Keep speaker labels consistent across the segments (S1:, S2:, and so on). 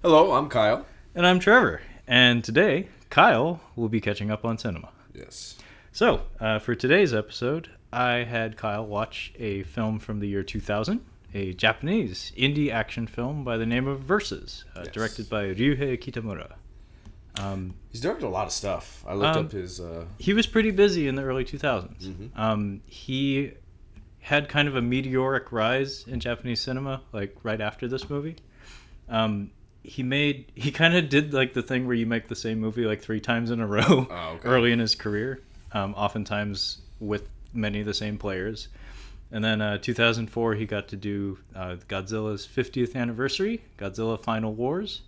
S1: Hello, I'm Kyle.
S2: And I'm Trevor. And today, Kyle will be catching up on cinema.
S1: Yes.
S2: So, for today's episode, I had Kyle watch a film from the year 2000, a Japanese indie action film by the name of Versus,
S1: Yes.
S2: directed by Ryuhei Kitamura.
S1: He's directed a lot of stuff. I looked up his...
S2: He was pretty busy in the early 2000s. He had kind of a meteoric rise in Japanese cinema, like right after this movie. He kind of did like the thing where you make the same movie like 3 times in a row early in his career, oftentimes with many of the same players. And then 2004, he got to do Godzilla's 50th anniversary, Godzilla Final Wars.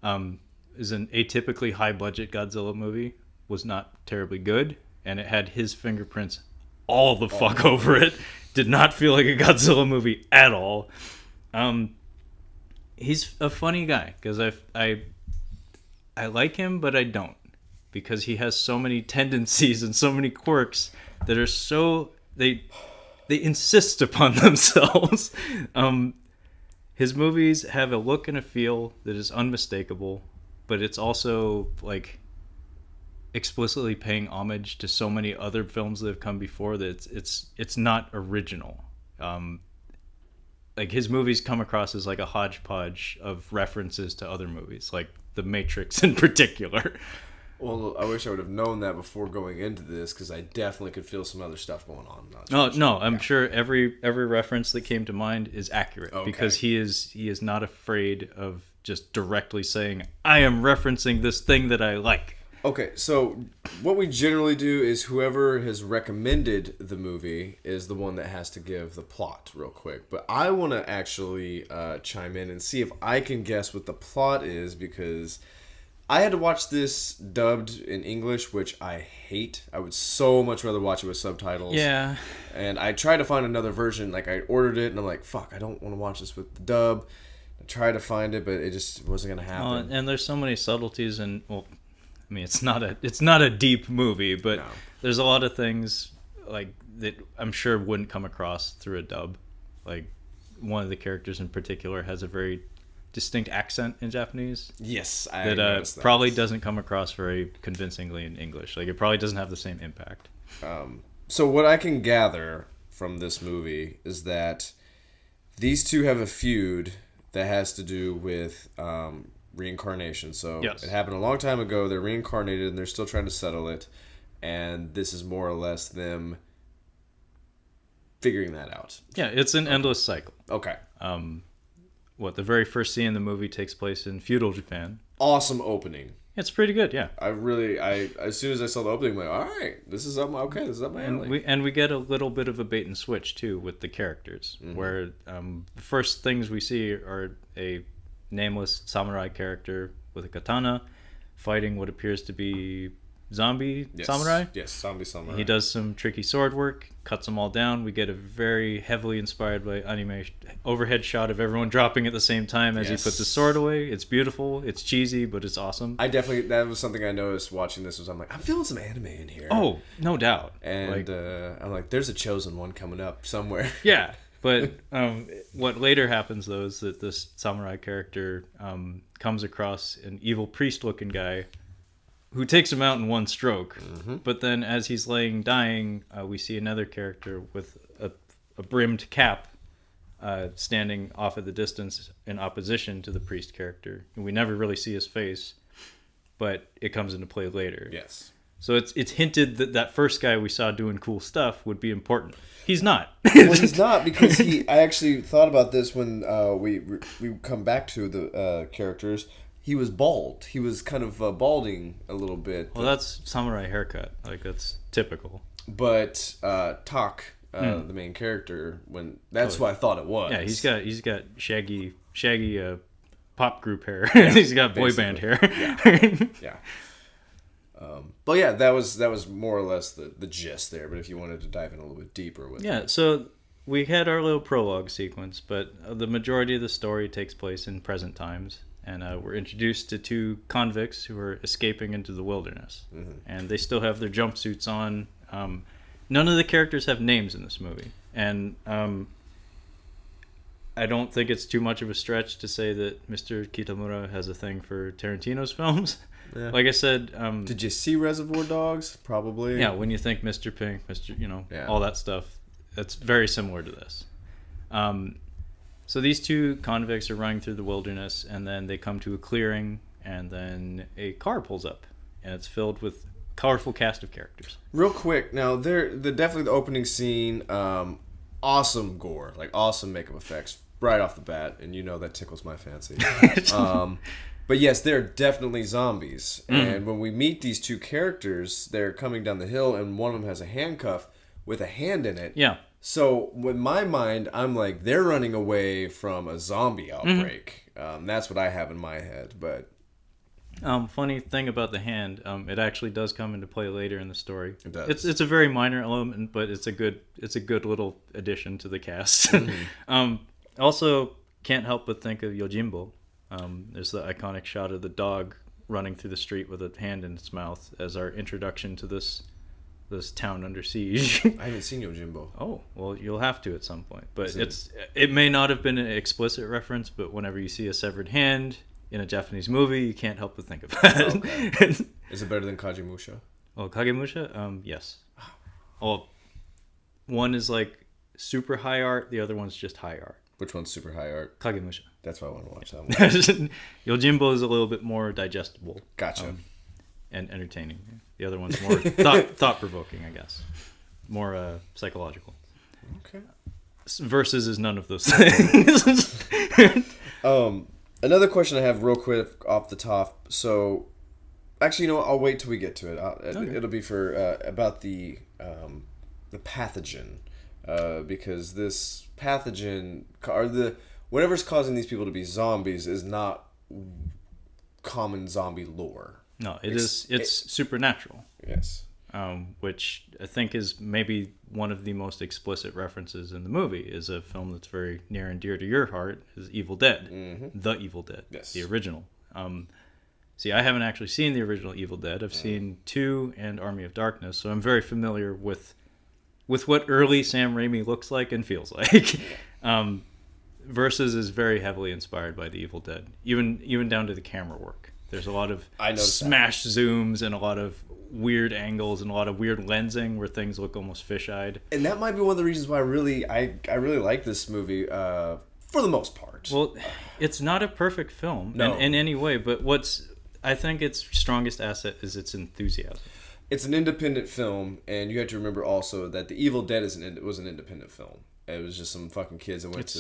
S2: Is an atypically high-budget Godzilla movie, was not terribly good, and it had his fingerprints all the fuck over it. Did not feel like a Godzilla movie at all. He's a funny guy because I like him, but I don't, because he has so many tendencies and so many quirks that are so they insist upon themselves. His movies have a look and a feel that is unmistakable, but it's also like explicitly paying homage to so many other films that have come before that it's not original. Like his movies come across as like a hodgepodge of references to other movies, like The Matrix in particular.
S1: Well, I wish I would have known that before going into this, because I definitely could feel some other stuff going on.
S2: I'm sure every reference that came to mind is accurate, because he is not afraid of just directly saying, I am referencing this thing that I like.
S1: Okay, so what we generally do is whoever has recommended the movie is the one that has to give the plot real quick. But I want to actually chime in and see if I can guess what the plot is, because I had to watch this dubbed in English, which I hate. I would so much rather watch it with subtitles.
S2: Yeah.
S1: And I tried to find another version. Like, I ordered it, and I'm like, fuck, I don't want to watch this with the dub. I tried to find it, but it just wasn't going to happen.
S2: And there's so many subtleties, and, well, I mean, it's not a deep movie, but there's a lot of things like that I'm sure wouldn't come across through a dub. Like, one of the characters in particular has a very distinct accent in Japanese.
S1: Yes,
S2: that probably doesn't come across very convincingly in English. Like, it probably doesn't have the same impact.
S1: So what I can gather from this movie is that these two have a feud that has to do with reincarnation. So
S2: yes.
S1: It happened a long time ago. They're reincarnated and they're still trying to settle it. And this is more or less them figuring that out.
S2: Yeah, it's an endless cycle.
S1: Okay.
S2: The very first scene in the movie takes place in feudal Japan.
S1: Awesome opening.
S2: It's pretty good, yeah.
S1: I as soon as I saw the opening, I'm like, all right, this is up my alley.
S2: And we get a little bit of a bait and switch too with the characters, where the first things we see are a nameless samurai character with a katana fighting what appears to be samurai.
S1: Yes, zombie samurai.
S2: He does some tricky sword work, cuts them all down. We get a very heavily inspired by anime overhead shot of everyone dropping at the same time as he puts his sword away. It's beautiful. It's cheesy, but it's awesome.
S1: That was something I noticed watching this. I'm like, I'm feeling some anime in here.
S2: Oh, no doubt.
S1: And I'm like, there's a chosen one coming up somewhere.
S2: Yeah. But what later happens, though, is that this samurai character comes across an evil priest-looking guy who takes him out in one stroke. But then as he's laying dying, we see another character with a brimmed cap standing off at the distance in opposition to the priest character. And we never really see his face, but it comes into play later.
S1: Yes.
S2: So it's hinted that first guy we saw doing cool stuff would be important. He's not.
S1: Well, he's not, because I actually thought about this when we come back to the characters. He was bald. He was kind of balding a little bit.
S2: Well, that's samurai haircut. Like, that's typical.
S1: But Tak, the main character, that's what I thought it was.
S2: Yeah, he's got shaggy pop group hair. Yeah, he's got boy band hair.
S1: Yeah. But yeah, that was more or less the gist there. But if you wanted to dive in a little bit deeper with it.
S2: So we had our little prologue sequence, but the majority of the story takes place in present times. And we're introduced to 2 convicts who are escaping into the wilderness. And they still have their jumpsuits on. None of the characters have names in this movie. And I don't think it's too much of a stretch to say that Mr. Kitamura has a thing for Tarantino's films. Yeah. Like I said,
S1: did you see Reservoir Dogs? Probably.
S2: Yeah, when you think Mr. Pink, all that stuff, that's very similar to this. So these two convicts are running through the wilderness, and then they come to a clearing, and then a car pulls up, and it's filled with colorful cast of characters.
S1: Real quick, now definitely the opening scene, awesome gore, like awesome makeup effects right off the bat, and that tickles my fancy. But yes, they're definitely zombies, and when we meet these two characters, they're coming down the hill, and one of them has a handcuff with a hand in it.
S2: Yeah.
S1: So, in my mind, I'm like, they're running away from a zombie outbreak. That's what I have in my head. But
S2: funny thing about the hand, it actually does come into play later in the story.
S1: It does.
S2: It's a very minor element, but it's a good little addition to the cast. Also, can't help but think of Yojimbo. There's the iconic shot of the dog running through the street with a hand in its mouth as our introduction to this town under siege.
S1: I haven't seen Yojimbo.
S2: Oh, well, you'll have to at some point. But it may not have been an explicit reference, but whenever you see a severed hand in a Japanese movie, you can't help but think of that. Okay.
S1: Is it better than Kagemusha?
S2: Oh, Kagemusha? Yes. Well, one is like super high art, the other one's just high art.
S1: Which one's super high art?
S2: Kagemusha.
S1: That's why I want to watch that one.
S2: Yojimbo is a little bit more digestible.
S1: Gotcha.
S2: And entertaining. The other one's more thought-provoking, I guess. More psychological.
S1: Okay.
S2: Versus is none of those things.
S1: Another question I have real quick off the top. So, actually, I'll wait till we get to it. Okay. It'll be for about the pathogen. Because this pathogen, or whatever's causing these people to be zombies, is not common zombie lore.
S2: No, it's supernatural.
S1: Yes.
S2: Which I think is maybe one of the most explicit references in the movie. Is a film that's very near and dear to your heart, is Evil Dead. Mm-hmm. The Evil Dead.
S1: Yes.
S2: The original. See, I haven't actually seen the original Evil Dead. I've seen 2 and Army of Darkness, so I'm very familiar with what early Sam Raimi looks like and feels like. Versus is very heavily inspired by the Evil Dead, even down to the camera work. There's a lot of smash zooms and a lot of weird angles and a lot of weird lensing where things look almost fish-eyed.
S1: And that might be one of the reasons why I really like this movie for the most part.
S2: Well, it's not a perfect film in any way, but I think its strongest asset is its enthusiasm.
S1: It's an independent film, and you have to remember also that The Evil Dead was an independent film. It was just some fucking kids that went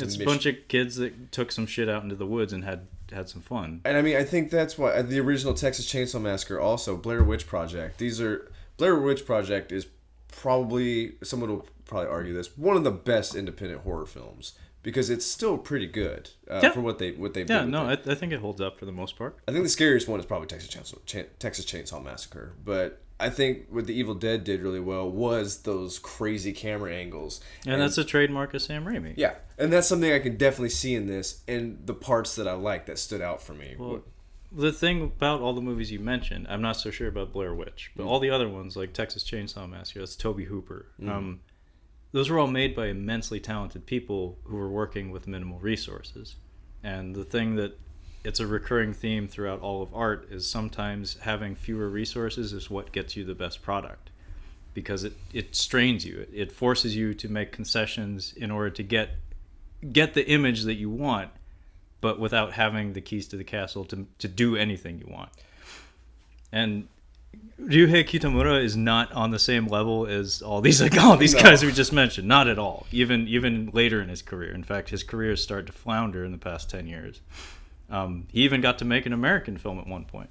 S2: it's a bunch of kids that took some shit out into the woods and had some fun.
S1: And I mean, I think that's why the original Texas Chainsaw Massacre, also Blair Witch Project. Blair Witch Project is probably, someone will probably argue this, one of the best independent horror films. Because it's still pretty good for what they've done.
S2: Yeah, no, I think it holds up for the most part.
S1: I think the scariest one is probably Texas Chainsaw Massacre. But I think what the Evil Dead did really well was those crazy camera angles.
S2: And that's a trademark of Sam Raimi.
S1: Yeah, and that's something I can definitely see in this, and the parts that I like that stood out for me.
S2: Well, the thing about all the movies you mentioned, I'm not so sure about Blair Witch, but all the other ones, like Texas Chainsaw Massacre, that's Tobe Hooper. Those were all made by immensely talented people who were working with minimal resources. And the thing that it's a recurring theme throughout all of art is sometimes having fewer resources is what gets you the best product. Because it strains you. It forces you to make concessions in order to get the image that you want, but without having the keys to the castle to do anything you want. And Ryuhei Kitamura is not on the same level as all these guys we just mentioned. Not at all. Even later in his career. In fact, his career has started to flounder in the past 10 years. He even got to make an American film at one point.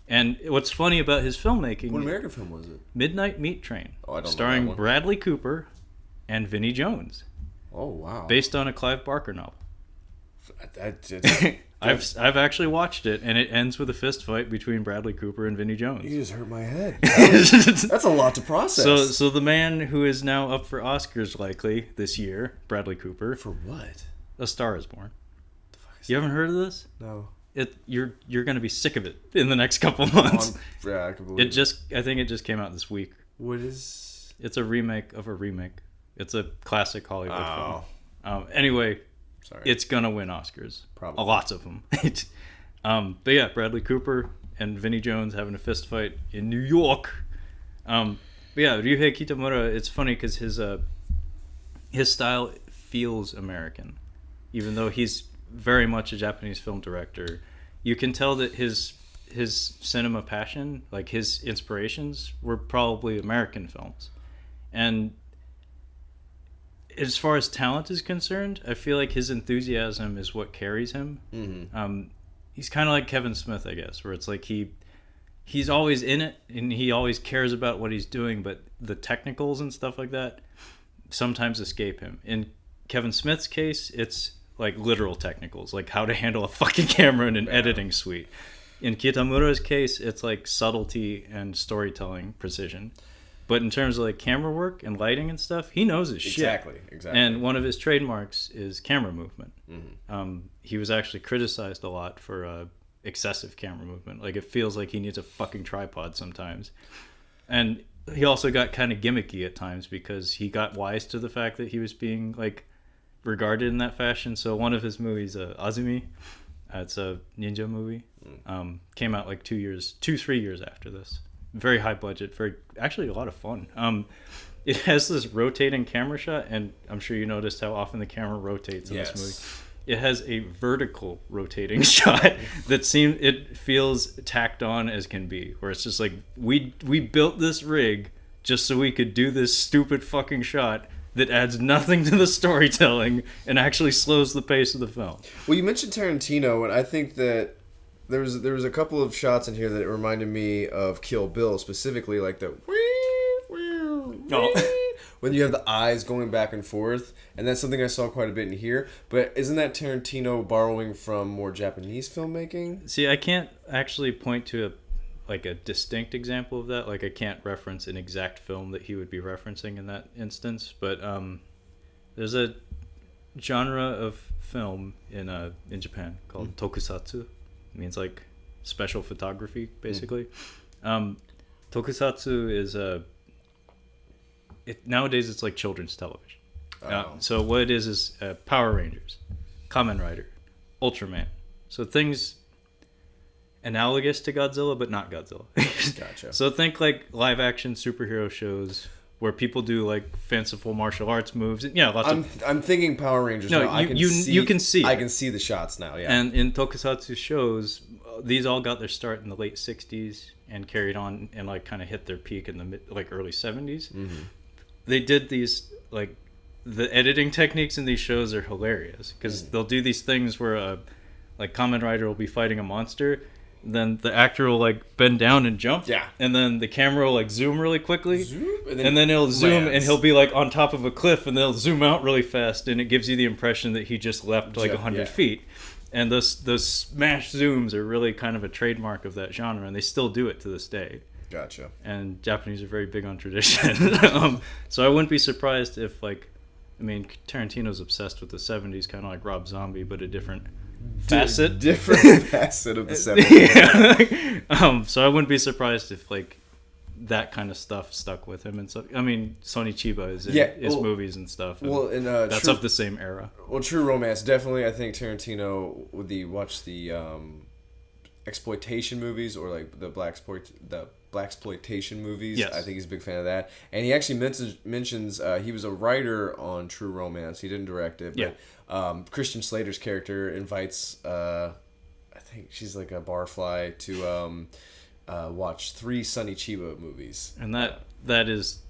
S2: And what's funny about his filmmaking...
S1: What American film was it?
S2: Midnight Meat Train.
S1: Oh, I don't know
S2: starring
S1: that one.
S2: Bradley Cooper and Vinnie Jones.
S1: Oh, wow.
S2: Based on a Clive Barker novel. I've actually watched it, and it ends with a fist fight between Bradley Cooper and Vinnie Jones.
S1: You just hurt my head. That's a lot to process.
S2: So the man who is now up for Oscars likely this year, Bradley Cooper.
S1: For what?
S2: A Star Is Born. The fuck is you haven't heard of this?
S1: No.
S2: You're going to be sick of it in the next couple months.
S1: Yeah, I can believe it.
S2: I think it just came out this week.
S1: What is?
S2: It's a remake of a remake. It's a classic Hollywood film. Anyway,
S1: Sorry.
S2: it's gonna win Oscars.
S1: Probably.
S2: Lots of them. But yeah, Bradley Cooper and Vinnie Jones having a fist fight in New York. But yeah, Ryuhei Kitamura. It's funny because his style feels American, even though he's very much a Japanese film director. You can tell that his cinema passion, like his inspirations, were probably American films. And as far as talent is concerned, I feel like his enthusiasm is what carries him. Mm-hmm. He's kind of like Kevin Smith, I guess, where it's like he's always in it and he always cares about what he's doing, but the technicals and stuff like that sometimes escape him. In Kevin Smith's case, it's like literal technicals, like how to handle a fucking camera in an editing suite. In Kitamura's case, it's like subtlety and storytelling precision. But in terms of like camera work and lighting and stuff, he knows his shit.
S1: Exactly.
S2: And one of his trademarks is camera movement.
S1: Mm-hmm.
S2: He was actually criticized a lot for excessive camera movement. Like, it feels like he needs a fucking tripod sometimes. And he also got kind of gimmicky at times because he got wise to the fact that he was being like regarded in that fashion. So one of his movies, Azumi, it's a ninja movie, came out like 3 years after this. Very high budget, actually a lot of fun. It has this rotating camera shot, and I'm sure you noticed how often the camera rotates in this movie. It has a vertical rotating shot that feels tacked on as can be, where it's just like we built this rig just so we could do this stupid fucking shot that adds nothing to the storytelling and actually slows the pace of the film.
S1: Well, you mentioned Tarantino, and I think that there was a couple of shots in here that reminded me of Kill Bill, specifically like the when you have the eyes going back and forth, and that's something I saw quite a bit in here. But isn't that Tarantino borrowing from more Japanese filmmaking?
S2: See, I can't actually point to a distinct example of that. Like, I can't reference an exact film that he would be referencing in that instance. But there's a genre of film in Japan called Tokusatsu. It means like special photography, basically. Tokusatsu is nowadays it's like children's television. So what it is Power Rangers, Kamen Rider, Ultraman. So things analogous to Godzilla, but not Godzilla.
S1: Gotcha.
S2: So think like live action superhero shows where people do like fanciful martial arts moves. Yeah,
S1: I'm thinking Power Rangers.
S2: No,
S1: now.
S2: you can see.
S1: I can see the shots now. Yeah.
S2: And in Tokusatsu shows, these all got their start in the late '60s and carried on and like kind of hit their peak in the early '70s. Mm-hmm. They did these like the editing techniques in these shows are hilarious because they'll do these things where like Kamen Rider will be fighting a monster. Then the actor will like bend down and jump. Yeah. And then the camera will like zoom really quickly. And then it'll zoom and he'll be like on top of a cliff and they'll zoom out really fast and it gives you the impression that he just leapt like 100 feet. And those smash zooms are really kind of a trademark of that genre, and they still do it to this day.
S1: Gotcha.
S2: And Japanese are very big on tradition. So I wouldn't be surprised if Tarantino's obsessed with the 70s, kind of like Rob Zombie, but a different facet.
S1: Different facet of the 70s.
S2: Yeah. So I wouldn't be surprised if like that kind of stuff stuck with him. And so, Sonny Chiba is in his movies and stuff. And that's of the same era.
S1: Well, True Romance, definitely. I think Tarantino watch the exploitation movies or like the blaxploitation movies. Yes. I think he's a big fan of that. And he actually mentions he was a writer on True Romance. He didn't direct it. But Christian Slater's character invites, I think she's like a barfly, to watch 3 Sonny Chiba movies.
S2: And that is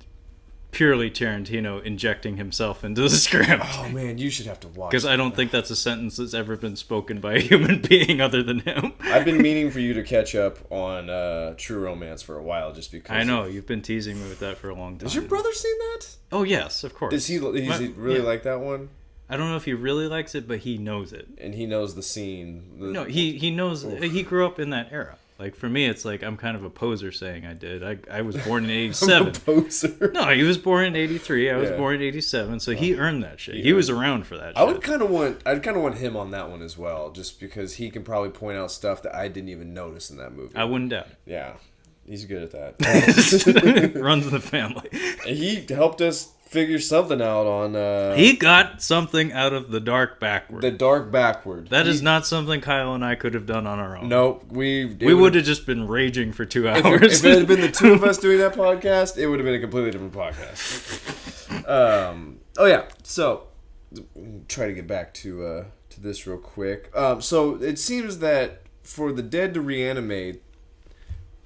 S2: purely Tarantino injecting himself into the script.
S1: Oh man, you should have to watch.
S2: Because I don't think that's a sentence that's ever been spoken by a human being other than him.
S1: I've been meaning for you to catch up on True Romance for a while, just because.
S2: I know you've been teasing me with that for a long time.
S1: Has your brother seen that?
S2: Oh yes, of course.
S1: Does he really like that one?
S2: I don't know if he really likes it, but he knows it.
S1: And he knows the scene.
S2: No, he knows. He grew up in that era. Like, for me, it's like I'm kind of a poser saying I did. I was born in 87.
S1: I'm a poser.
S2: No, he was born in 83. I was born in 87. So he earned that shit. He was around for that shit.
S1: I'd kind of want him on that one as well, just because he can probably point out stuff that I didn't even notice in that movie.
S2: I wouldn't doubt it.
S1: Yeah. He's good at that.
S2: Runs the family.
S1: He helped us figure something out on...
S2: he got something out of the dark backward.
S1: The dark backward.
S2: That is not something Kyle and I could have done on our own.
S1: Nope. We
S2: would have just been raging for 2 hours.
S1: If it had been the two of us doing that podcast, it would have been a completely different podcast. Oh, yeah. So, try to get back to this real quick. So, it seems that for the dead to reanimate,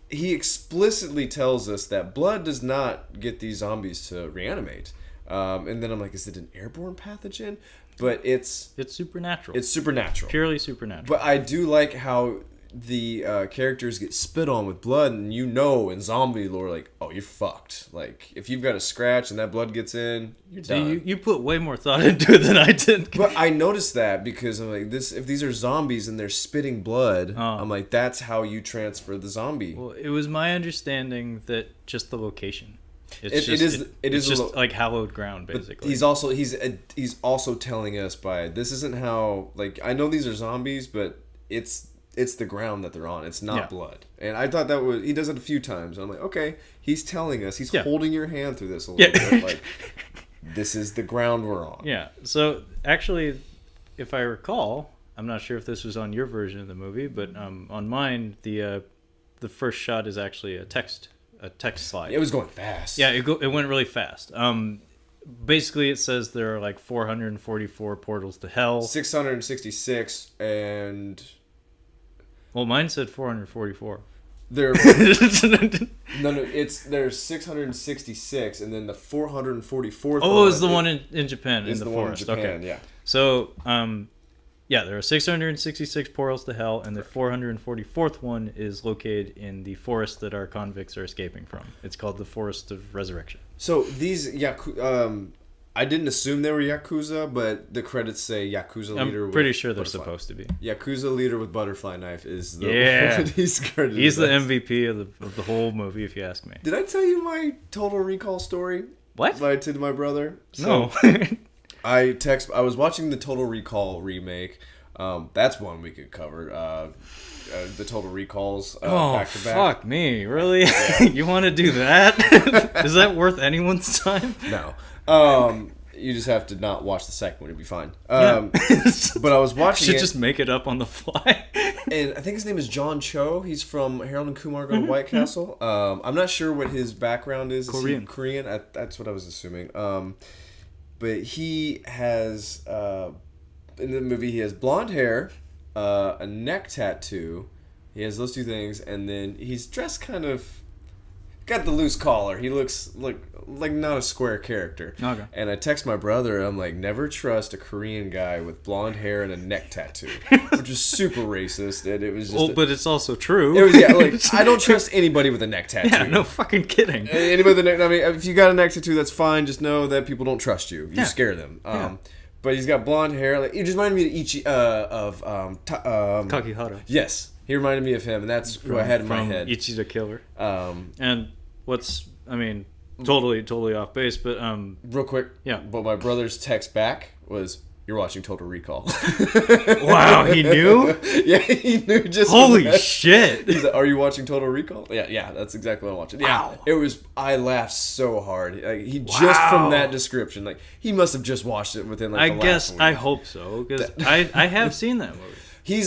S1: he explicitly tells us that blood does not get these zombies to reanimate. And then I'm like, is it an airborne pathogen? But it's
S2: supernatural.
S1: It's supernatural.
S2: Purely supernatural.
S1: But I do like how the characters get spit on with blood, and in zombie lore, like, oh, you're fucked. Like, if you've got a scratch and that blood gets in, you're done.
S2: You put way more thought into it than I did.
S1: But I noticed that because I'm like, if these are zombies and they're spitting blood, I'm like, that's how you transfer the zombie.
S2: Well, it was my understanding that just the location. It is just like hallowed ground, basically.
S1: But he's also telling us this isn't how, like, I know these are zombies, but it's the ground that they're on. It's not blood. And I thought he does it a few times. I'm like, okay, he's telling us, he's holding your hand through this a little bit. Like, this is the ground we're on.
S2: Yeah. So actually, if I recall, I'm not sure if this was on your version of the movie, but on mine, the first shot is actually a text slide.
S1: It was going fast.
S2: Yeah, it went really fast. Basically, it says there are like 444 portals to hell.
S1: 666 and...
S2: Well, mine said 444.
S1: There's 666, and then the 444th.
S2: Oh, it's the one in Japan, in the forest.
S1: One in Japan,
S2: okay.
S1: Yeah.
S2: So, there are 666 portals to hell, and the 444th one is located in the forest that our convicts are escaping from. It's called the Forest of Resurrection.
S1: So these I didn't assume they were Yakuza, but the credits say Yakuza leader.
S2: I'm pretty sure they're supposed to be.
S1: Yakuza leader with butterfly knife is the
S2: one
S1: he's credited.
S2: He's the MVP of the whole movie, if you ask me.
S1: Did I tell you my Total Recall story?
S2: What?
S1: I did to my brother.
S2: No.
S1: I was watching the Total Recall remake. That's one we could cover. The Total Recalls back to back.
S2: Fuck me, really? Yeah. You want to do that? Is that worth anyone's time?
S1: No. You just have to not watch the second one. It'll be fine. But I was watching
S2: Should just make it up on the fly.
S1: And I think his name is John Cho. He's from Harold and Kumar Go to White Castle. I'm not sure what his background is.
S2: Korean.
S1: Is he Korean? That's what I was assuming. But he has... in the movie, he has blonde hair, a neck tattoo. He has those two things, and then he's dressed kind of... Got the loose collar. He looks like not a square character.
S2: Okay.
S1: And I text my brother, I'm like, never trust a Korean guy with blonde hair and a neck tattoo. Which was super racist, and it was just...
S2: but it's also true.
S1: It was, I don't trust anybody with a neck tattoo.
S2: Yeah, no fucking kidding.
S1: Anybody with a neck... I mean, if you got a neck tattoo, that's fine. Just know that people don't trust you. You scare them. But he's got blonde hair. Like, he just reminded me of
S2: Kakihara.
S1: Yes. He reminded me of him, and that's who I had in my head.
S2: Ichiro the Killer. And totally off base, but
S1: real quick.
S2: Yeah.
S1: But my brother's text back was, "You're watching Total Recall."
S2: Wow, he knew?
S1: Yeah, he knew just.
S2: Holy shit!
S1: He's like, "Are you watching Total Recall?" Yeah, that's exactly what I'm watching.
S2: Wow.
S1: Yeah, it was. I laughed so hard. Like, just from that description, like he must have just watched it within like.
S2: I hope so, because I have seen that movie.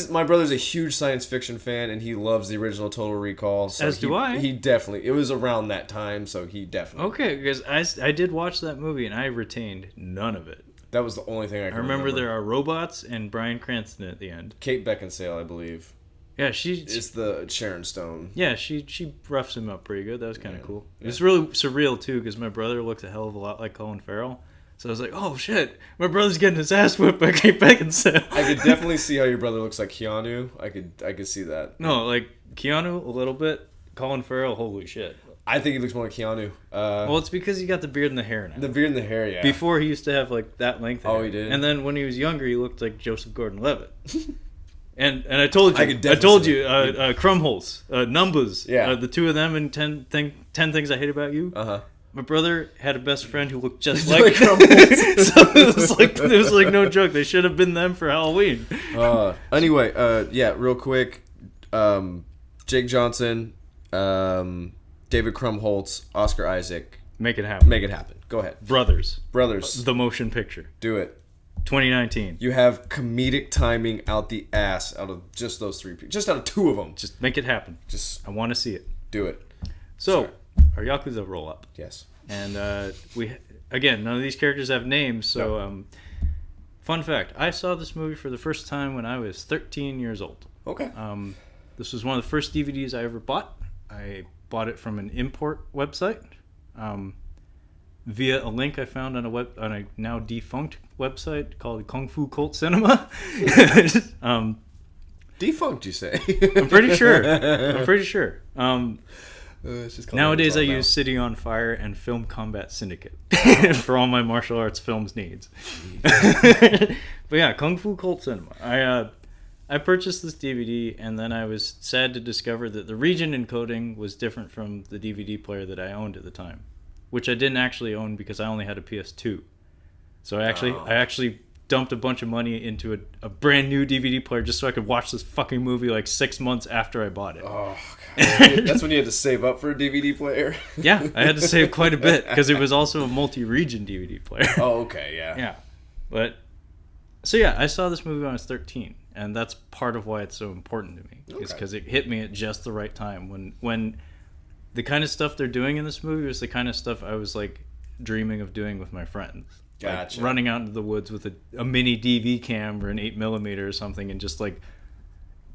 S1: My brother's a huge science fiction fan, and he loves the original Total Recall. So
S2: do I.
S1: He definitely. It was around that time, so he definitely.
S2: Okay, because I did watch that movie, and I retained none of it.
S1: That was the only thing I
S2: remember. There are robots and Bryan Cranston at the end.
S1: Kate Beckinsale, I believe.
S2: Yeah,
S1: it's the Sharon Stone.
S2: Yeah, she roughs him up pretty good. That was kind of cool. Yeah. It was really surreal too, because my brother looks a hell of a lot like Colin Farrell. So I was like, oh shit, my brother's getting his ass whipped by Kate Beckinsale.
S1: I could definitely see how your brother looks like Keanu. I could see that.
S2: No, like Keanu a little bit. Colin Farrell, holy shit.
S1: I think he looks more like Keanu.
S2: Well, it's because he got the beard and the hair now.
S1: The beard and the hair, yeah.
S2: Before he used to have like that length hair.
S1: Oh, he did?
S2: And then when he was younger, he looked like Joseph Gordon-Levitt. and I told you, Krumholtz, Numbers, the two of them in 10 Things I Hate About You.
S1: Uh-huh.
S2: My brother had a best friend who looked just like Krumholtz. So it was like no joke. They should have been them for Halloween.
S1: Anyway, real quick, Jake Johnson, David Krumholtz, Oscar Isaac.
S2: Make it happen.
S1: Make it happen. Go ahead.
S2: Brothers.
S1: Brothers.
S2: The motion picture.
S1: Do it.
S2: 2019.
S1: You have comedic timing out the ass out of just those three people. Just out of two of them.
S2: Just make it happen. I want to see it.
S1: Do it.
S2: So, our Yakuza roll up.
S1: Yes.
S2: And again, none of these characters have names, so fun fact, I saw this movie for the first time when I was 13 years old.
S1: Okay.
S2: This was one of the first DVDs I ever bought. I bought it from an import website via a link I found on a now defunct website called Kung Fu Cult Cinema.
S1: Defunct, you say?
S2: I'm pretty sure. Nowadays I use City on Fire and Film Combat Syndicate for all my martial arts films needs. But yeah, Kung Fu Cult Cinema. I purchased this DVD, and then I was sad to discover that the region encoding was different from the DVD player that I owned at the time, which I didn't actually own because I only had a PS2. So I actually dumped a bunch of money into a brand new DVD player just so I could watch this fucking movie like 6 months after I bought it.
S1: Oh, God. That's when you had to save up for a DVD player?
S2: Yeah, I had to save quite a bit because it was also a multi-region DVD player.
S1: Oh, okay, yeah.
S2: Yeah. But, so yeah, I saw this movie when I was 13, and that's part of why it's so important to me, is because it hit me at just the right time. When the kind of stuff they're doing in this movie was the kind of stuff I was like dreaming of doing with my friends.
S1: Gotcha.
S2: Like running out into the woods with a mini DV cam or an 8mm or something and just like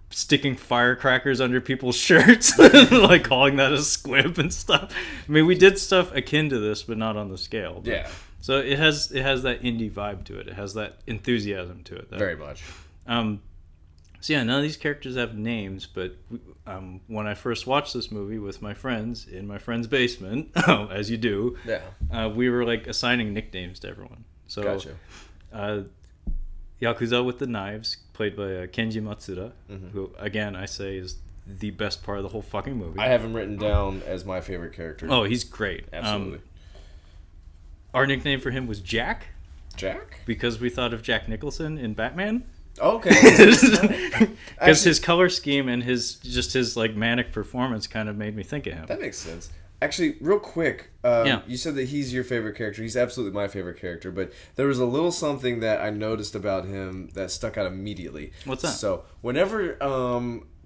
S2: sticking firecrackers under people's shirts, like calling that a squib and stuff. I mean, we did stuff akin to this, but not on the scale. But,
S1: yeah.
S2: So it has that indie vibe to it. It has that enthusiasm to it.
S1: Very much.
S2: So yeah, none of these characters have names, but when I first watched this movie with my friends in my friend's basement, as you do, we were like assigning nicknames to everyone. So,
S1: gotcha.
S2: Yakuza with the Knives, played by Kenji Matsuda, who again I say is the best part of the whole fucking movie.
S1: I have him written down as my favorite character.
S2: Oh, he's great.
S1: Absolutely.
S2: Our nickname for him was Jack.
S1: Jack?
S2: Because we thought of Jack Nicholson in Batman.
S1: Okay.
S2: Because his color scheme and his like manic performance kind of made me think of him.
S1: That makes sense. Actually, real quick, you said that he's your favorite character. He's absolutely my favorite character, but there was a little something that I noticed about him that stuck out immediately.
S2: What's that?
S1: So, whenever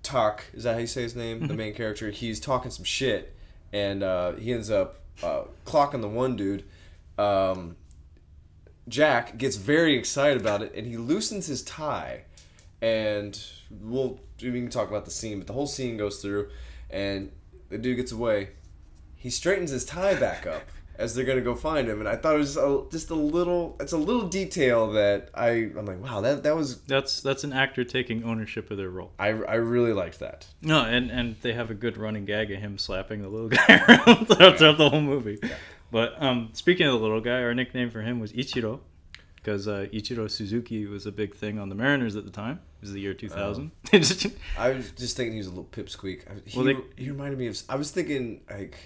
S1: Tak, is that how you say his name? The main character, he's talking some shit, and he ends up clocking the one dude. Jack gets very excited about it, and he loosens his tie, and we can talk about the scene, but the whole scene goes through, and the dude gets away. He straightens his tie back up as they're gonna go find him, and I thought it was just a little detail that I'm like, wow, that's an actor taking ownership of their role. I really liked that. No, and they have a good running gag of him slapping the little guy around throughout the whole movie. Yeah. But speaking of the little guy, our nickname for him was Ichiro, because Ichiro Suzuki was a big thing on the Mariners at the time. It was the year 2000. I was just thinking he was a little pipsqueak. He reminded me of... I was thinking, like...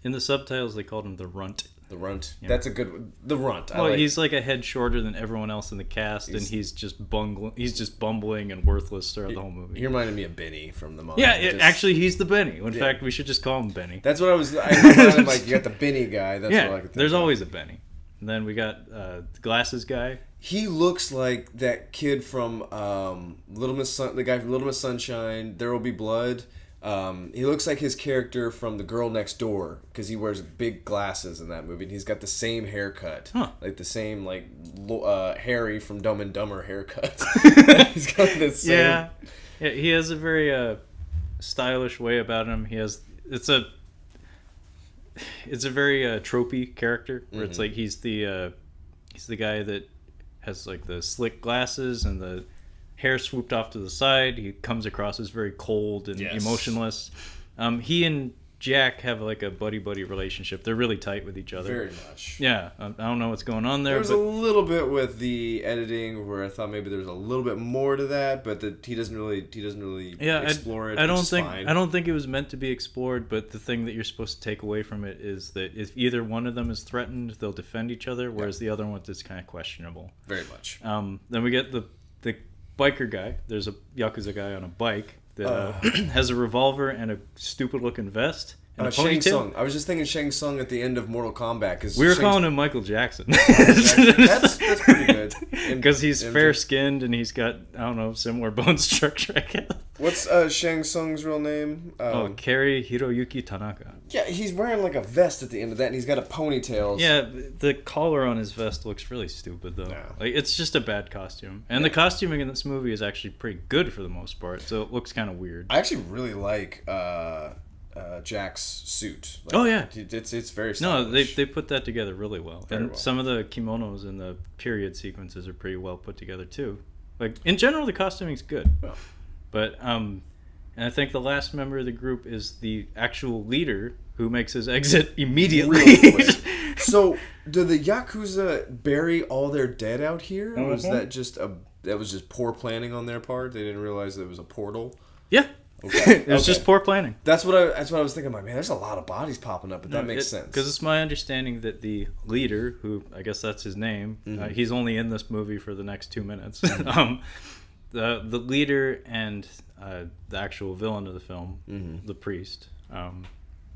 S2: In the subtitles, they called him the Runt.
S1: The Runt. Yeah. That's a good one. The Runt.
S2: He's like a head shorter than everyone else in the cast, and he's just bumbling and worthless throughout the whole movie.
S1: He reminded me of Benny from the manga.
S2: Yeah, actually, he's the Benny. In fact, we should just call him Benny.
S1: That's what I was like, you got the Benny guy. That's what I could think
S2: there's always a Benny. And then we got the glasses guy.
S1: He looks like that kid from the guy from Little Miss Sunshine, There Will Be Blood. He looks like his character from The Girl Next Door because he wears big glasses in that movie, and he's got the same haircut, like the same Harry from Dumb and Dumber haircut. He's got the same.
S2: Yeah, he has a very stylish way about him. It's a very tropey character where it's like he's the guy that has like the slick glasses and the hair swooped off to the side. He comes across as very cold and emotionless. He and Jack have like a buddy-buddy relationship. They're really tight with each other.
S1: Very much.
S2: Yeah. I don't know what's going on there.
S1: There's a little bit with the editing where I thought maybe there's a little bit more to that, but he doesn't really explore it.
S2: I don't think it was meant to be explored, but the thing that you're supposed to take away from it is that if either one of them is threatened, they'll defend each other, whereas the other one is kind of questionable.
S1: Very much.
S2: Then we get the biker guy. There's a Yakuza guy on a bike that has a revolver and a stupid-looking vest. And a
S1: Shang
S2: ponytail.
S1: Tsung. I was just thinking Shang Tsung at the end of Mortal Kombat. Cause
S2: We were calling him Michael Jackson.
S1: That's pretty good.
S2: Because he's fair-skinned and he's got, I don't know, similar bone structure, I guess.
S1: What's Shang Tsung's real name?
S2: Hiroyuki Tanaka.
S1: Yeah, he's wearing like a vest at the end of that, and he's got a ponytail.
S2: Yeah, the collar on his vest looks really stupid, though.
S1: Yeah.
S2: Like, it's just a bad costume. And the costuming in this movie is actually pretty good for the most part, so it looks kind of weird.
S1: I actually really like Jack's suit. Like,
S2: oh, yeah.
S1: It's very stylish.
S2: No, they put that together really well. Some of the kimonos in the period sequences are pretty well put together, too. Like, in general, the costuming's good.
S1: Oh.
S2: But, and I think the last member of the group is the actual leader who makes his exit immediately.
S1: Really quick. So, did the Yakuza bury all their dead out here? Or was that just that was just poor planning on their part? They didn't realize there was a portal?
S2: Yeah.
S1: Okay.
S2: It was just poor planning.
S1: That's what I was thinking. Like, man, there's a lot of bodies popping up, but that makes sense.
S2: Because it's my understanding that the leader, who I guess that's his name, he's only in this movie for the next 2 minutes. The leader and the actual villain of the film, the priest,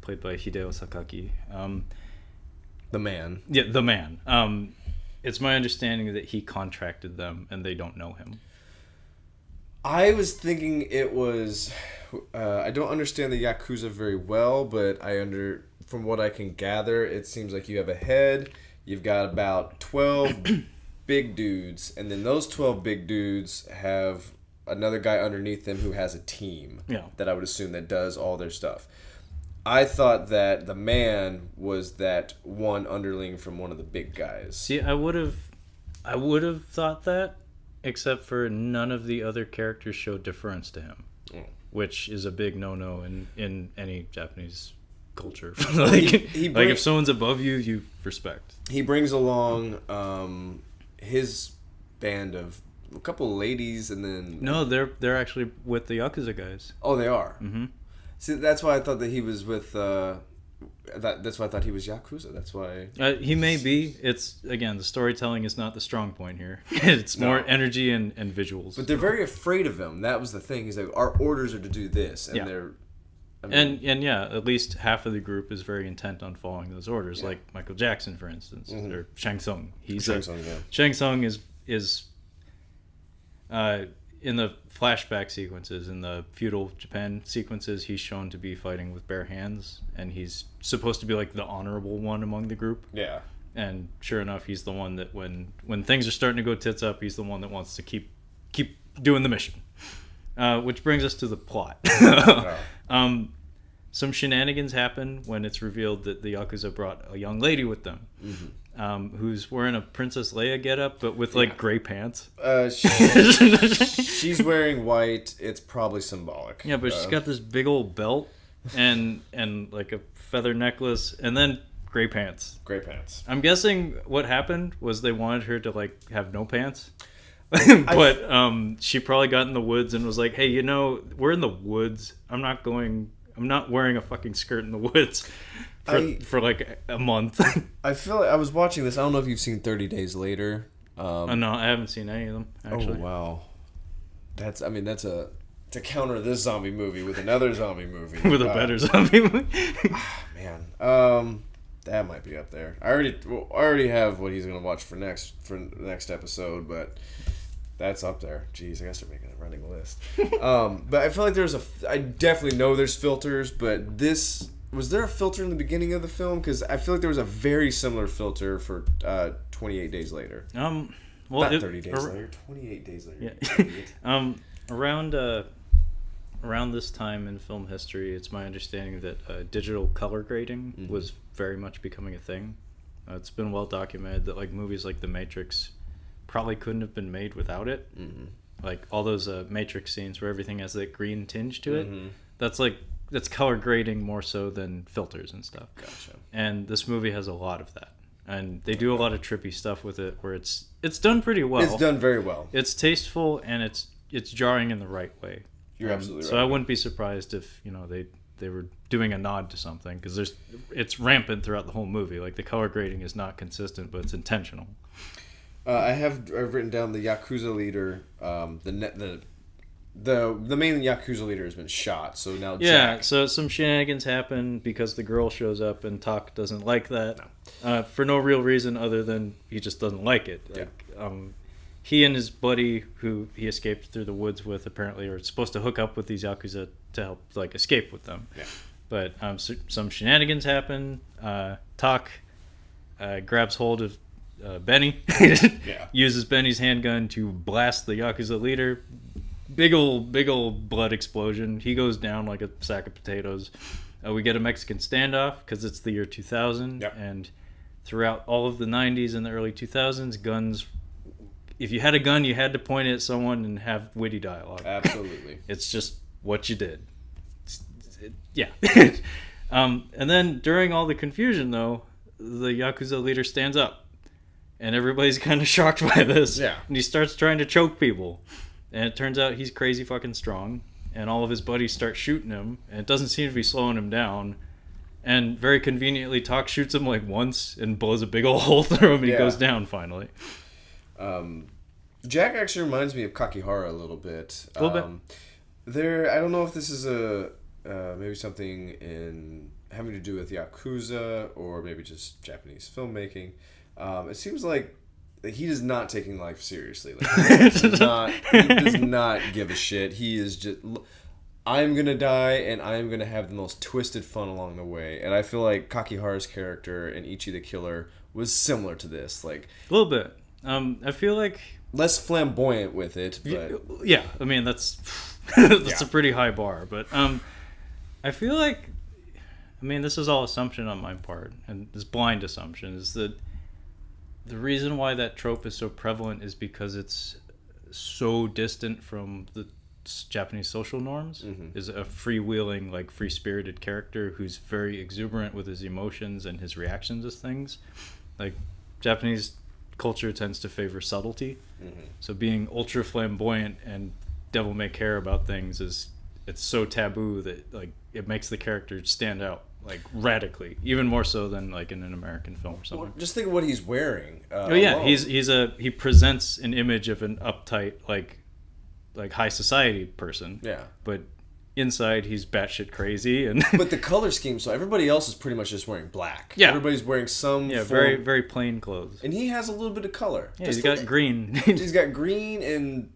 S2: played by Hideo Sakaki.
S1: The man.
S2: Yeah, the man. It's my understanding that he contracted them and they don't know him.
S1: I was thinking it was... I don't understand the Yakuza very well, but from what I can gather, it seems like you have a head, you've got about 12 big dudes, and then those 12 big dudes have another guy underneath them who has a team that I would assume that does all their stuff. I thought that the man was that one underling from one of the big guys.
S2: See, I would have thought that, except for none of the other characters show deference to him, which is a big no-no in any Japanese culture. Like if someone's above you, you respect.
S1: He brings along his band of a couple of ladies, and then
S2: no, they're actually with the Yakuza guys.
S1: Oh, they are.
S2: Mm-hmm.
S1: See, that's why I thought that he was with. That's why I thought he was Yakuza. That's why
S2: he may be. It's again, the storytelling is not the strong point here. It's more energy and visuals.
S1: But they're very afraid of him. That was the thing. He's like, our orders are to do this, and they're. I mean,
S2: and at least half of the group is very intent on following those orders. Like Michael Jackson, for instance, or Shang Tsung. Shang Tsung is in the flashback sequences, in the feudal Japan sequences, he's shown to be fighting with bare hands, and he's supposed to be like the honorable one among the group.
S1: Yeah.
S2: And sure enough, he's the one that when things are starting to go tits up, he's the one that wants to keep doing the mission. Which brings us to the plot. Some shenanigans happen when it's revealed that the Yakuza brought a young lady with them. Who's wearing a Princess Leia getup, but with like gray pants.
S1: She's wearing white. It's probably symbolic.
S2: Yeah, but she's got this big old belt and like a feather necklace, and then gray pants.
S1: Gray pants.
S2: I'm guessing what happened was they wanted her to like have no pants. But she probably got in the woods and was like, "Hey, we're in the woods. I'm not wearing a fucking skirt in the woods." For like a month.
S1: I feel like I was watching this. I don't know if you've seen 30 Days Later.
S2: No, I haven't seen any of them, actually.
S1: Oh, wow. To counter this zombie movie with another zombie movie.
S2: With a better zombie movie.
S1: Man. That might be up there. I already have what he's going to watch for the next episode, but that's up there. Jeez, I guess they're making a running list. But I feel like I definitely know there's filters, but this... Was there a filter in the beginning of the film? Because I feel like there was a very similar filter for 28 Days Later.
S2: Well,
S1: not 30 Days Later. 28 Days Later.
S2: Yeah. Around this time in film history, it's my understanding that digital color grading was very much becoming a thing. It's been well documented that like movies like The Matrix probably couldn't have been made without it. Like all those Matrix scenes where everything has that green tinge to it. That's color grading more so than filters and stuff.
S1: Gotcha.
S2: And this movie has a lot of that. And they do a lot of trippy stuff with it where it's done pretty well.
S1: It's done very well.
S2: It's tasteful and it's jarring in the right way.
S1: You're absolutely right.
S2: So I wouldn't be surprised if, they were doing a nod to something, because it's rampant throughout the whole movie. Like the color grading is not consistent, but it's intentional.
S1: I've written down the Yakuza leader. The main Yakuza leader has been shot, so now Jack.
S2: So some shenanigans happen because the girl shows up and Tak doesn't like that. No. For no real reason other than he just doesn't like it. He and his buddy, who he escaped through the woods with, apparently are supposed to hook up with these Yakuza to help escape with them.
S1: Yeah.
S2: But some shenanigans happen. Tak grabs hold of Benny, uses Benny's handgun to blast the Yakuza leader. Big old blood explosion. He goes down like a sack of potatoes. We get a Mexican standoff because it's the year 2000.
S1: Yep.
S2: And throughout all of the 90s and the early 2000s, guns... If you had a gun, you had to point it at someone and have witty dialogue.
S1: Absolutely.
S2: It's just what you did. And then during all the confusion, though, the Yakuza leader stands up. And everybody's kind of shocked by this.
S1: Yeah.
S2: And he starts trying to choke people. And it turns out he's crazy fucking strong. And all of his buddies start shooting him. And it doesn't seem to be slowing him down. And very conveniently, Tak shoots him once and blows a big old hole through him and he goes down finally.
S1: Jack actually reminds me of Kakihara a little bit.
S2: A little bit.
S1: I don't know if this is maybe something having to do with Yakuza or maybe just Japanese filmmaking. It seems like he is not taking life seriously. He does not give a shit. He is just, I'm going to die and I'm going to have the most twisted fun along the way. And I feel like Kakihara's character in Ichi the Killer was similar to this. A
S2: little bit. I feel like...
S1: Less flamboyant with it, but...
S2: Yeah, I mean, that's a pretty high bar. But I feel like... I mean, this is all assumption on my part, and this blind assumption, is that the reason why that trope is so prevalent is because it's so distant from the Japanese social norms. Is a freewheeling, free-spirited character who's very exuberant with his emotions and his reactions to things. Japanese culture tends to favor subtlety. So being ultra flamboyant and devil may care about things it's so taboo that it makes the character stand out radically, even more so than in an American film or something.
S1: Well, just think of what he's wearing.
S2: He presents an image of an uptight high society person.
S1: Yeah.
S2: But inside he's batshit crazy
S1: But the color scheme, so everybody else is pretty much just wearing black.
S2: Yeah.
S1: Everybody's wearing some
S2: very, very plain clothes.
S1: And he has a little bit of color.
S2: Yeah, he's got green.
S1: He's got green and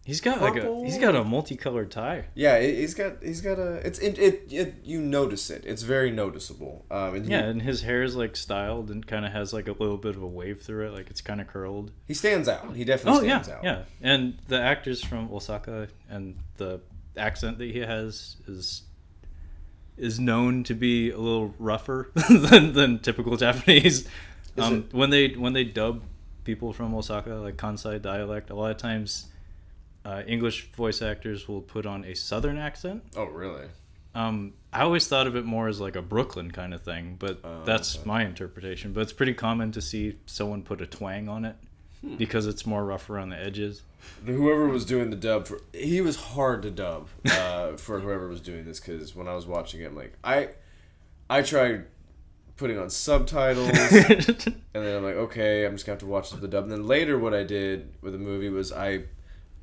S2: he's got
S1: purple?
S2: he's got a multicolored tie.
S1: Yeah, he's got you notice it. It's very noticeable.
S2: And his hair is styled and kind of has a little bit of a wave through it, it's kind of curled.
S1: He stands out. He definitely stands out.
S2: Yeah. And the actors from Osaka and the accent that he has is known to be a little rougher than typical Japanese. When they dub people from Osaka, Kansai dialect, a lot of times English voice actors will put on a southern accent.
S1: Oh, really?
S2: I always thought of it more as a Brooklyn kind of thing, but that's my interpretation. But it's pretty common to see someone put a twang on it because it's more rough around the edges.
S1: Whoever was doing the dub, he was hard to dub for whoever was doing this, because when I was watching it, I tried putting on subtitles, and then I'm okay, I'm just going to have to watch the dub. And then later what I did with the movie was I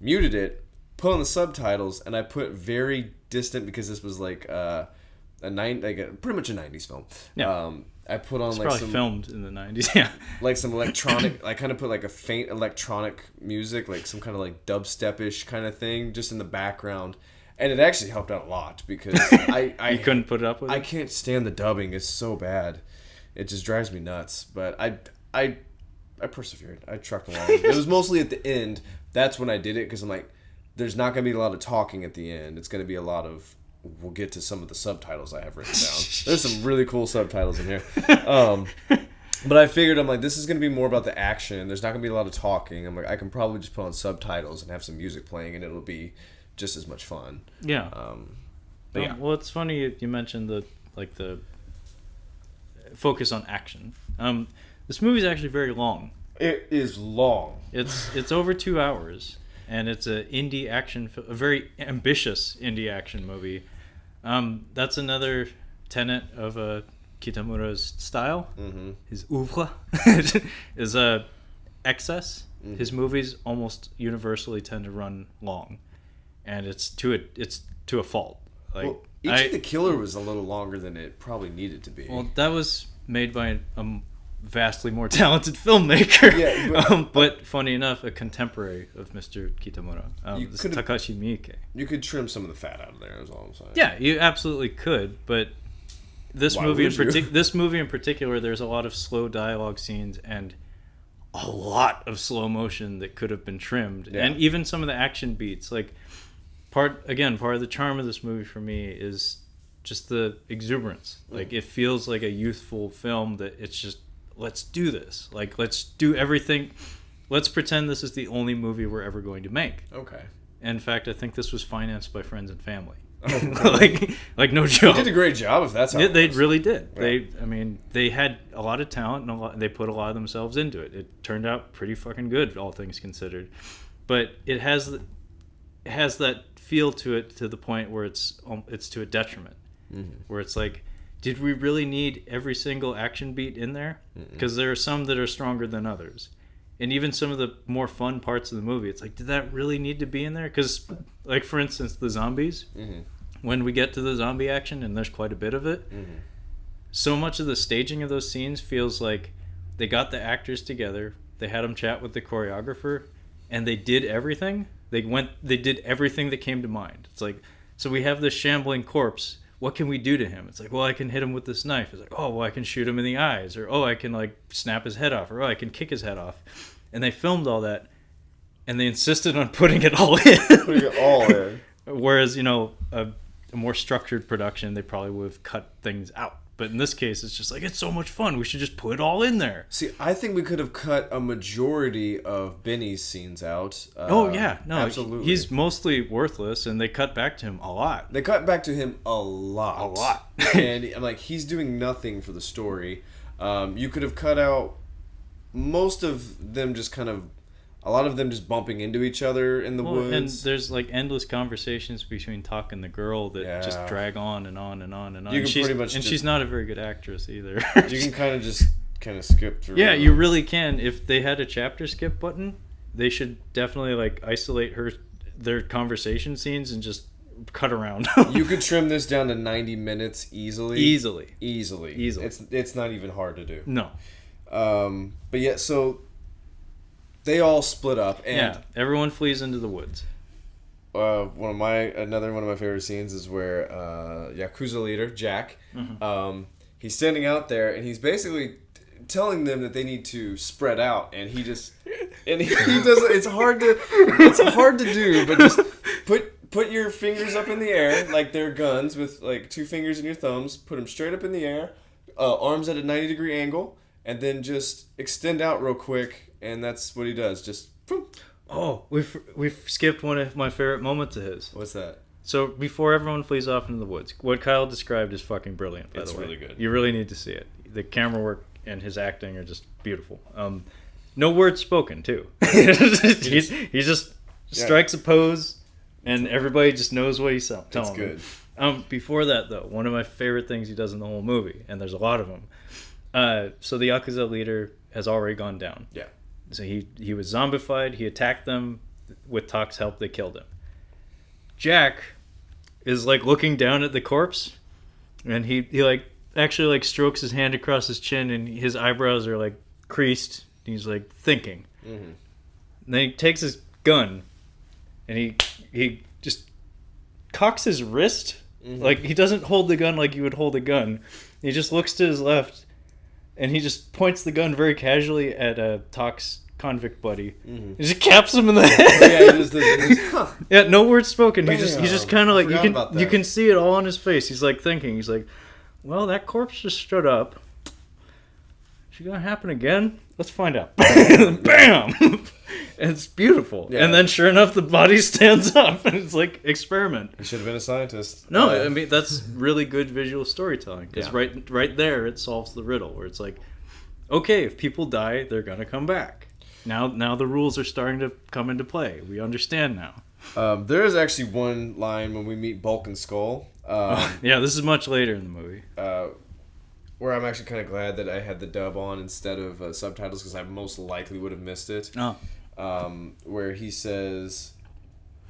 S1: muted it, put on the subtitles, and I put very distant, because this was pretty much a 90s film. Yeah. I put on
S2: it's probably filmed in the 90s. Yeah.
S1: Some electronic. I kind of put a faint electronic music, some kind of dubstep-ish kind of thing, just in the background, and it actually helped out a lot, because I
S2: you couldn't put it up with it?
S1: I can't stand the dubbing. It's so bad. It just drives me nuts. But I persevered. I trucked along. It was mostly at the end. That's when I did it, because I'm there's not going to be a lot of talking at the end. It's going to be a lot of... We'll get to some of the subtitles I have written down. There's some really cool subtitles in here. But I figured, this is going to be more about the action. There's not going to be a lot of talking. I can probably just put on subtitles and have some music playing, and it'll be just as much fun.
S2: Yeah. Well, it's funny you mentioned the focus on action. This movie's actually very long.
S1: It is long.
S2: It's over 2 hours, and it's a indie action, a very ambitious indie action movie. That's another tenet of Kitamura's style. Mm-hmm. His oeuvre is excess. His movies almost universally tend to run long, and it's to a fault. Like,
S1: well, Ichiro the Killer was a little longer than it probably needed to be.
S2: Well, that was made by a vastly more talented filmmaker. Yeah, but funny enough, a contemporary of Mr. Kitamura. This is Takashi Miike.
S1: You could trim some of the fat out of there, is all I'm saying.
S2: Yeah, you absolutely could, but this movie in particular, there's a lot of slow dialogue scenes and a lot of slow motion that could have been trimmed, and even some of the action beats. Like part of the charm of this movie for me is just the exuberance. Like, it feels like a youthful film that it's just, let's do this. Like, let's do everything. Let's pretend this is the only movie we're ever going to make.
S1: Okay.
S2: In fact, I think this was financed by friends and family. like no joke.
S1: They did a great job if that's how
S2: They really did. Yeah. They had a lot of talent and they put a lot of themselves into it. It turned out pretty fucking good, all things considered. But it has that feel to it, to the point where it's to a detriment. Where it's like, did we really need every single action beat in there? Because there are some that are stronger than others. And even some of the more fun parts of the movie, it's like, did that really need to be in there? Because, like, for instance, the zombies, when we get to the zombie action, and there's quite a bit of it, so much of the staging of those scenes feels like they got the actors together, they had them chat with the choreographer, and they did everything. They did everything that came to mind. It's like, so we have this shambling corpse. What can we do to him? It's like, well, I can hit him with this knife. It's like, oh, well, I can shoot him in the eyes. Or, oh, I can, like, snap his head off. Or, oh, I can kick his head off. And they filmed all that, and they insisted on putting it all in.
S1: Putting it all in.
S2: Whereas, a more structured production, they probably would have cut things out. But in this case, it's just like, it's so much fun. We should just put it all in there.
S1: See, I think we could have cut a majority of Benny's scenes out.
S2: Oh, yeah. No,
S1: absolutely.
S2: He's mostly worthless, and they cut back to him a lot.
S1: They cut back to him a lot.
S2: A lot.
S1: And I'm like, he's doing nothing for the story. You could have cut out most of them a lot of them just bumping into each other in the woods.
S2: And there's like endless conversations between Talk and the girl that just drag on and on and on and on. She's not a very good actress either.
S1: You can kind of skip through.
S2: Yeah, you really can. If they had a chapter skip button, they should definitely like isolate their conversation scenes and just cut around.
S1: You could trim this down to 90 minutes easily.
S2: Easily.
S1: It's not even hard to do.
S2: No.
S1: But yeah, so they all split up, and
S2: everyone flees into the woods.
S1: Another one of my favorite scenes is where Yakuza leader Jack, he's standing out there, and he's basically telling them that they need to spread out, and he does. It's hard to do, but just put your fingers up in the air like they're guns with like 2 fingers and your thumbs. Put them straight up in the air, arms at a 90-degree angle, and then just extend out real quick. And that's what he does. Just. Boom.
S2: Oh, we've skipped one of my favorite moments of his.
S1: What's that?
S2: So before everyone flees off into the woods, what Kyle described is fucking brilliant. By the way,
S1: it's really good.
S2: You really need to see it. The camera work and his acting are just beautiful. No words spoken too. he just strikes a pose, and everybody just knows what he's telling.
S1: That's good.
S2: Before that, though, one of my favorite things he does in the whole movie, and there's a lot of them. So the Yakuza leader has already gone down.
S1: Yeah.
S2: So he was zombified. He attacked them. With Tak's help, they killed him. Jack is like looking down at the corpse, and he like actually like strokes his hand across his chin, and his eyebrows are like creased. He's like thinking. And then he takes his gun, and he just cocks his wrist. Like, he doesn't hold the gun like you would hold a gun. He just looks to his left, and he just points the gun very casually at Tak's convict buddy. He just caps him in the head. Yeah, no words spoken. He just kind of like, you can see it all on his face. He's like thinking. He's like, well, that corpse just stood up. Is it gonna happen again? Let's find out. Bam! And it's beautiful. Yeah. And then sure enough, the body stands up, and it's like, experiment.
S1: He should have been a scientist.
S2: No, I mean, that's really good visual storytelling. Because right there, it solves the riddle, where it's like, okay, if people die, they're gonna come back. Now the rules are starting to come into play. We understand now.
S1: There is actually one line when we meet Bulk and Skull.
S2: Yeah, this is much later in the movie.
S1: where I'm actually kind of glad that I had the dub on instead of subtitles, because I most likely would have missed it.
S2: Oh.
S1: Where he says,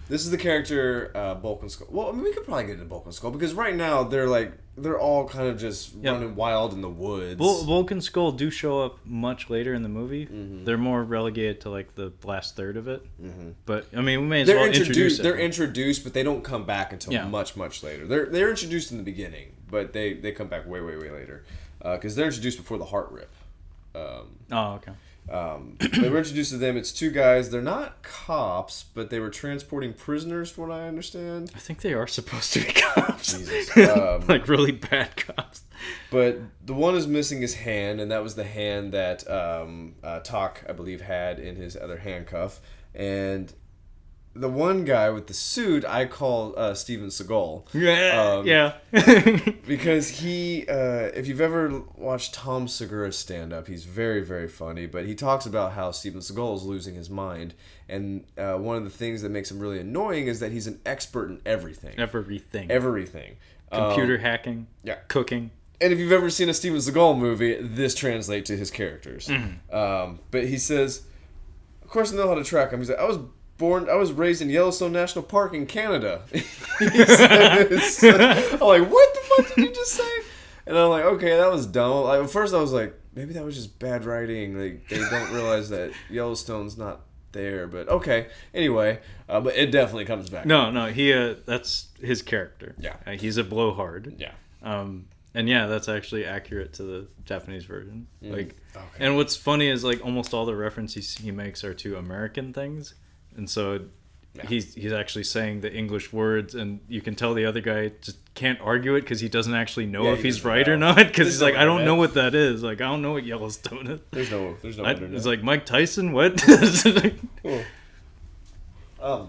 S1: this is the character Bulk and Skull. Well, I mean, we could probably get into Bulk and Skull, because right now they're all kind of just running wild in the woods.
S2: Bulk and Skull do show up much later in the movie. Mm-hmm. They're more relegated to like the last third of it. Mm-hmm. But I mean, we may as well introduce them.
S1: They're introduced, but they don't come back until much later. They're introduced in the beginning, but they come back way later, because they're introduced before the heart rip.
S2: Okay.
S1: They were introduced to them. It's two guys. They're not cops, but they were transporting prisoners, from what I understand.
S2: I think they are supposed to be cops.
S1: Jesus.
S2: Like really bad cops.
S1: But the one is missing his hand, and that was the hand that Tak, I believe, had in his other handcuff. And the one guy with the suit, I call Steven Seagal.
S2: Yeah.
S1: Because he, if you've ever watched Tom Segura's stand-up, he's very, very funny. But he talks about how Steven Seagal is losing his mind. And one of the things that makes him really annoying is that he's an expert in everything. Everything.
S2: Computer hacking.
S1: Yeah.
S2: Cooking.
S1: And if you've ever seen a Steven Seagal movie, this translates to his characters. Mm-hmm. But he says, of course I know how to track him. He's like, I was raised in Yellowstone National Park in Canada. I'm like, what the fuck did you just say? And I'm like, okay, that was dumb. Like, at first I was like, maybe that was just bad writing. Like, they don't realize that Yellowstone's not there. But okay, anyway, but it definitely comes back.
S2: No, he that's his character.
S1: Yeah,
S2: he's a blowhard.
S1: Yeah.
S2: And yeah, that's actually accurate to the Japanese version. Like, and what's funny is like almost all the references he makes are to American things. And so he's actually saying the English words, and you can tell the other guy just can't argue it because he doesn't actually know if he's right or not. Because he's like, I don't know what that is. Like, I don't know what Yellowstone is.
S1: There's no
S2: It's like, Mike Tyson? What?
S1: Cool.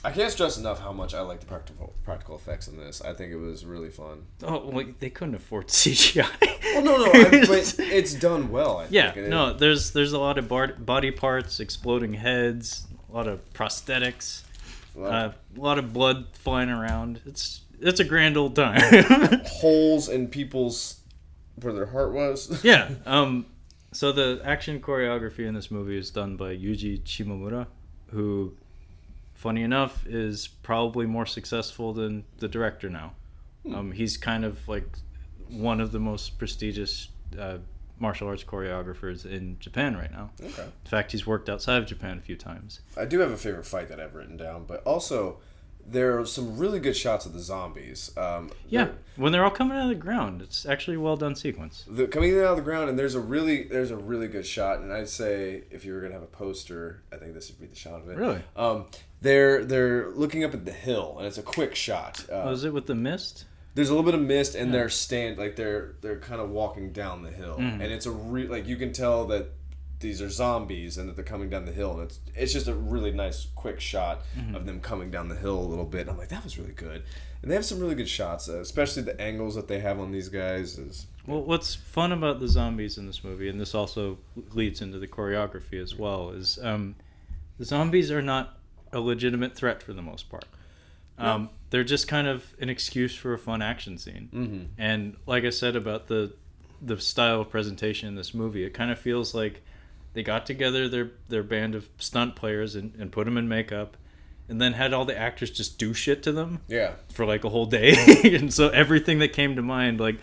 S1: I can't stress enough how much I like the practical effects in this. I think it was really fun.
S2: Oh, well, they couldn't afford CGI.
S1: Well, no, but it's done well. I think.
S2: There's a lot of body parts, exploding heads, a lot of prosthetics, a lot of blood flying around. It's a grand old time.
S1: Holes in people's where their heart was.
S2: Yeah. So the action choreography in this movie is done by Yuji Shimomura, who, funny enough, is probably more successful than the director now. He's kind of like one of the most prestigious martial arts choreographers in Japan right now. Okay. In fact, he's worked outside of Japan a few times.
S1: I do have a favorite fight that I've written down, but also there are some really good shots of the zombies.
S2: When they're all coming out of the ground, it's actually a well done sequence.
S1: Coming out of the ground, and there's a really good shot. And I'd say if you were gonna have a poster, I think this would be the shot of it.
S2: Really?
S1: They're looking up at the hill, and it's a quick shot.
S2: Was it with the mist?
S1: There's a little bit of mist, and they're they're kind of walking down the hill, and it's you can tell that these are zombies and that they're coming down the hill, and it's just a really nice quick shot of them coming down the hill a little bit. And I'm like, that was really good, and they have some really good shots, especially the angles that they have on these guys.
S2: Well, what's fun about the zombies in this movie, and this also leads into the choreography as well, is the zombies are not a legitimate threat for the most part. They're just kind of an excuse for a fun action scene. And like I said about the style of presentation in this movie, it kind of feels like they got together their band of stunt players and put them in makeup, and then had all the actors just do shit to them for like a whole day. And so everything that came to mind, like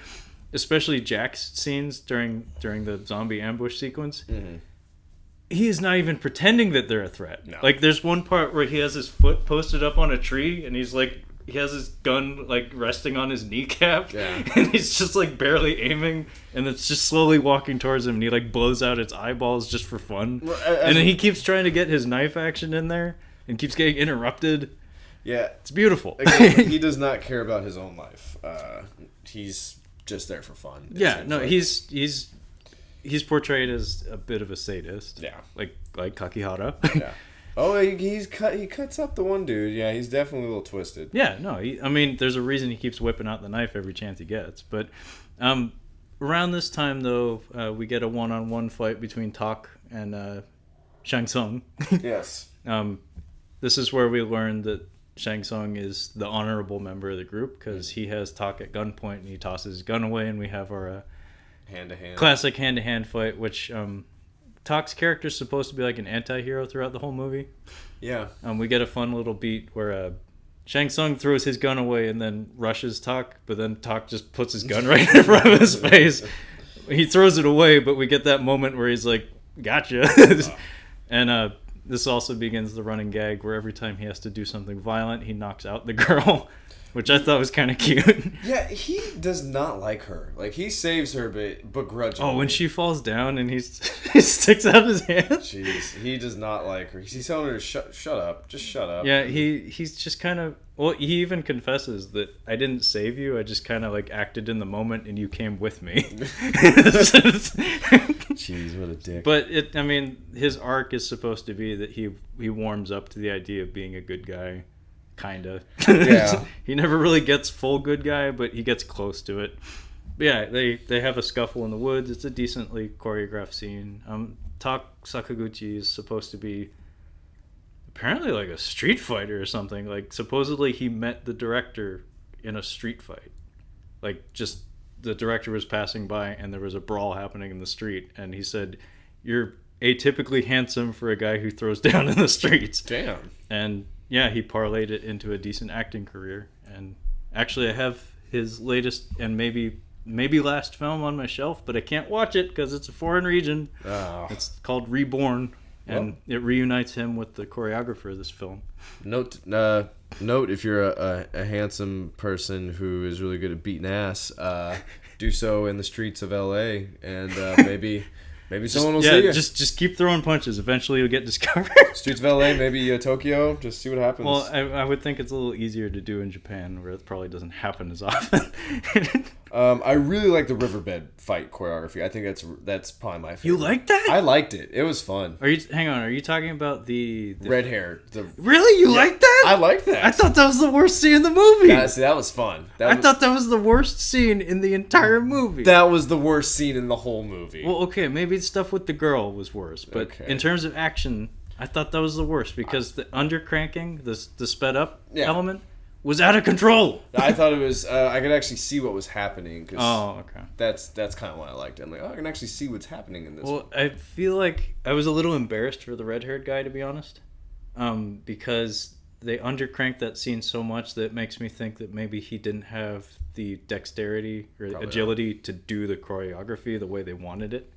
S2: especially Jack's scenes during the zombie ambush sequence, he is not even pretending that they're a threat. No. Like, there's one part where he has his foot posted up on a tree, and he's like, he has his gun like resting on his kneecap, and he's just like barely aiming, and it's just slowly walking towards him, and he like blows out its eyeballs just for fun. And then he keeps trying to get his knife action in there, and keeps getting interrupted. Yeah, it's beautiful.
S1: Again, he does not care about his own life. He's just there for fun.
S2: Yeah, no, like. He's portrayed as a bit of a sadist. Yeah. Like Kakihara.
S1: Yeah. Oh, he cuts up the one dude. Yeah, he's definitely a little twisted.
S2: Yeah, no, I mean, there's a reason he keeps whipping out the knife every chance he gets. But around this time, though, we get a one-on-one fight between Tak and Shang Tsung.
S1: Yes.
S2: This is where we learn that Shang Tsung is the honorable member of the group, because he has Tak at gunpoint, and he tosses his gun away, and we have our
S1: hand-to-hand.
S2: Classic hand-to-hand fight, which Tak's character is supposed to be like an anti-hero throughout the whole movie.
S1: Yeah.
S2: We get a fun little beat where Shang Tsung throws his gun away and then rushes Tak, but then Tak just puts his gun right in front of his face. He throws it away, but we get that moment where he's like, gotcha. And this also begins the running gag where every time he has to do something violent, he knocks out the girl, which I thought was kind of cute.
S1: Yeah, he does not like her. Like, he saves her, but begrudgingly.
S2: Oh, when she falls down and he sticks out his hand.
S1: Jeez, he does not like her. He's telling her to shut up. Just shut up.
S2: Yeah, he's just kind of... Well, he even confesses that I didn't save you. I just kind of like acted in the moment and you came with me.
S1: Jeez, what a dick.
S2: But his arc is supposed to be that he warms up to the idea of being a good guy. Kinda.
S1: Yeah.
S2: He never really gets full good guy, but he gets close to it. But yeah, they have a scuffle in the woods. It's a decently choreographed scene. Tak Sakaguchi is supposed to be apparently like a street fighter or something. Like, supposedly he met the director in a street fight. Like, just the director was passing by and there was a brawl happening in the street, and he said, "You're atypically handsome for a guy who throws down in the streets."
S1: Damn.
S2: And yeah, he parlayed it into a decent acting career. And actually, I have his latest and maybe last film on my shelf, but I can't watch it because it's a foreign region.
S1: Oh.
S2: It's called Reborn, and it reunites him with the choreographer of this film. Note
S1: if you're a handsome person who is really good at beating ass, do so in the streets of LA, and maybe someone will see you.
S2: Just keep throwing punches. Eventually you'll get discovered.
S1: Streets of LA, maybe Tokyo. Just see what happens.
S2: Well, I would think it's a little easier to do in Japan, where it probably doesn't happen as often.
S1: I really like the riverbed fight choreography. I think that's probably my favorite.
S2: You like that?
S1: I liked it. It was fun.
S2: Hang on, are you talking about the
S1: red hair?
S2: Really? You like that?
S1: I like that.
S2: I thought that was the worst scene in the movie.
S1: That was fun. I
S2: thought that was the worst scene in the entire movie.
S1: That was the worst scene in the whole movie.
S2: Well, okay, maybe the stuff with the girl was worse, but in terms of action, I thought that was the worst because the undercranking, the sped up element, was out of control.
S1: I thought it was. I could actually see what was happening.
S2: Okay.
S1: That's kind of why I liked it. I'm like, I can actually see what's happening in this.
S2: Well, I feel like I was a little embarrassed for the red-haired guy, to be honest, because they undercranked that scene so much that it makes me think that maybe he didn't have the dexterity or agility to do the choreography the way they wanted it.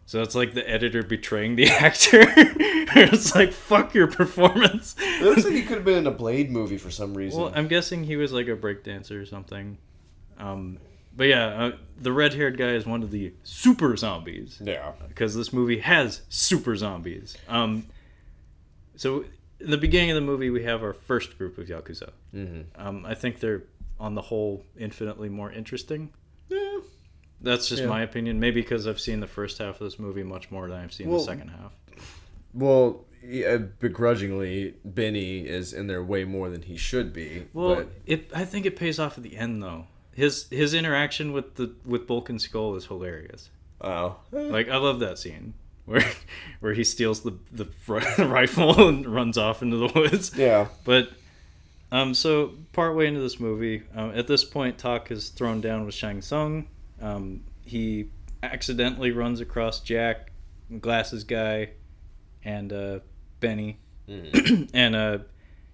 S2: So it's like the editor betraying the actor. It's like, fuck your performance.
S1: It looks like he could have been in a Blade movie for some reason.
S2: Well, I'm guessing he was like a breakdancer or something. But yeah, the red-haired guy is one of the super zombies.
S1: Yeah.
S2: Because this movie has super zombies. So in the beginning of the movie, we have our first group of Yakuza. Mm-hmm. I think they're, on the whole, infinitely more interesting.
S1: Yeah.
S2: That's just my opinion. Maybe because I've seen the first half of this movie much more than I've seen the second half.
S1: Well, begrudgingly, Benny is in there way more than he should be.
S2: Well, I think it pays off at the end, though. His interaction with Bulk and Skull is hilarious.
S1: Oh.
S2: Like, I love that scene where he steals the rifle and runs off into the woods.
S1: Yeah.
S2: But so partway into this movie, at this point, Tak is thrown down with Shang Tsung. He accidentally runs across Jack, Glasses Guy, and Benny. And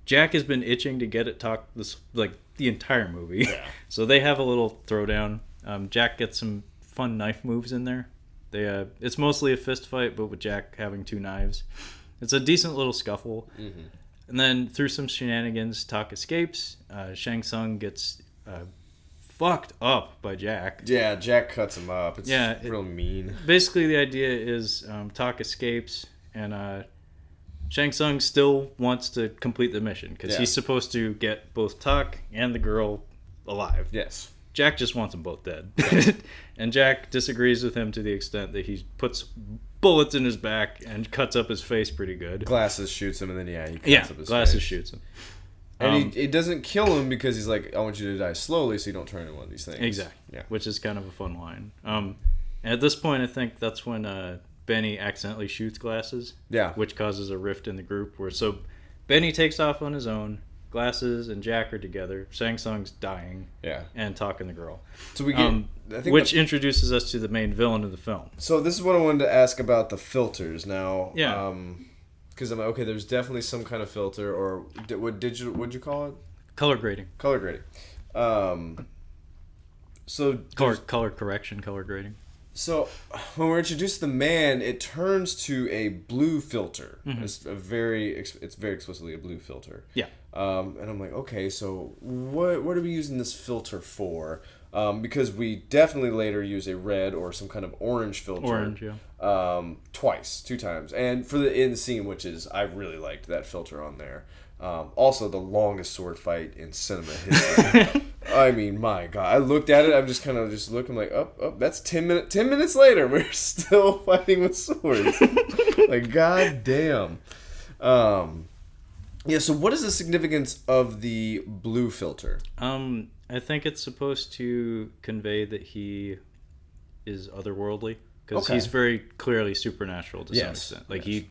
S2: Jack has been itching to get at Tak the entire movie. Yeah. So they have a little throwdown. Jack gets some fun knife moves in there. It's mostly a fist fight, but with Jack having two knives. It's a decent little scuffle. Mm-hmm. And then through some shenanigans, Tak escapes. Shang Tsung gets fucked up by Jack.
S1: Yeah, Jack cuts him up. It's real mean.
S2: Basically, the idea is Tak escapes, and Shang Tsung still wants to complete the mission because he's supposed to get both Tak and the girl alive.
S1: Yes.
S2: Jack just wants them both dead. And Jack disagrees with him to the extent that he puts bullets in his back and cuts up his face pretty good.
S1: Glasses shoots him, and then he cuts up his
S2: Glasses
S1: face.
S2: shoots him.
S1: And he doesn't kill him because he's like, I want you to die slowly so you don't turn into one of these things.
S2: Exactly.
S1: Yeah.
S2: Which is kind of a fun line. And at this point, I think that's when Benny accidentally shoots Glasses.
S1: Yeah.
S2: Which causes a rift in the group. So Benny takes off on his own. Glasses and Jack are together. Sang Sung's dying.
S1: Yeah.
S2: And talking to the girl.
S1: So we get, I think
S2: which introduces us to the main villain of the film.
S1: So this is what I wanted to ask about the filters now.
S2: Yeah.
S1: Because I'm like, okay, there's definitely some kind of filter, or what'd you call it?
S2: Color grading.
S1: Color grading. So
S2: color correction, color grading.
S1: So when we're introduced to the man, it turns to a blue filter.
S2: Mm-hmm.
S1: It's very explicitly a blue filter.
S2: Yeah.
S1: And I'm like, okay, so what are we using this filter for? Because we definitely later use a red or some kind of orange filter.
S2: Orange, yeah.
S1: Two times, and for the in scene, which is I really liked that filter on there. Also, the longest sword fight in cinema history. I mean, my God. I looked at it. I'm just kind of looking like, that's 10 minutes. 10 minutes later, we're still fighting with swords. Like, God damn. Yeah, so what is the significance of the blue filter?
S2: I think it's supposed to convey that he is otherworldly. Because he's very clearly supernatural to some extent. Like, he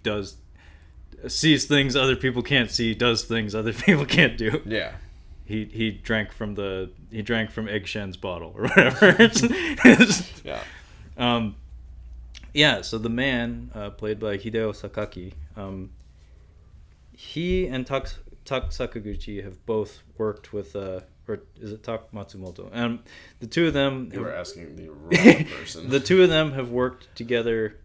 S2: sees things other people can't see, does things other people can't do.
S1: Yeah.
S2: He drank from Egg Shen's bottle or whatever. Yeah. So the man, played by Hideo Sakaki, he and Tak Sakaguchi have both worked with or is it Tak Matsumoto? The two of them.
S1: You were asking the wrong person.
S2: The two of them have worked together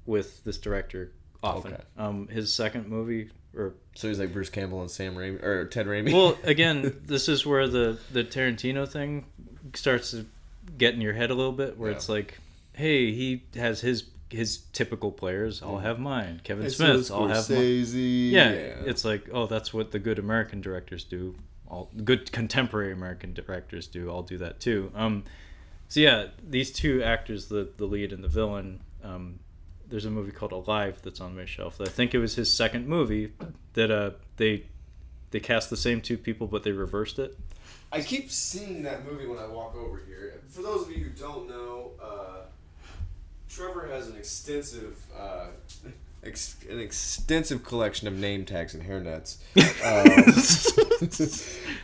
S2: with this director often. Okay. His second movie,
S1: so he's like Bruce Campbell and Sam Raimi or Ted Raimi.
S2: Well, again, this is where the Tarantino thing starts to get in your head a little bit, where it's like, hey, he has his typical players. I'll have mine. Kevin Smith. I'll have mine. Yeah, it's like, oh, that's what the good American directors do. All good contemporary American directors do. I'll do that too. So yeah, these two actors, the lead and the villain. There's a movie called Alive that's on my shelf. I think it was his second movie that they cast the same two people, but they reversed it.
S1: I keep seeing that movie when I walk over here. For those of you who don't know, Trevor has an extensive collection of name tags and hairnets.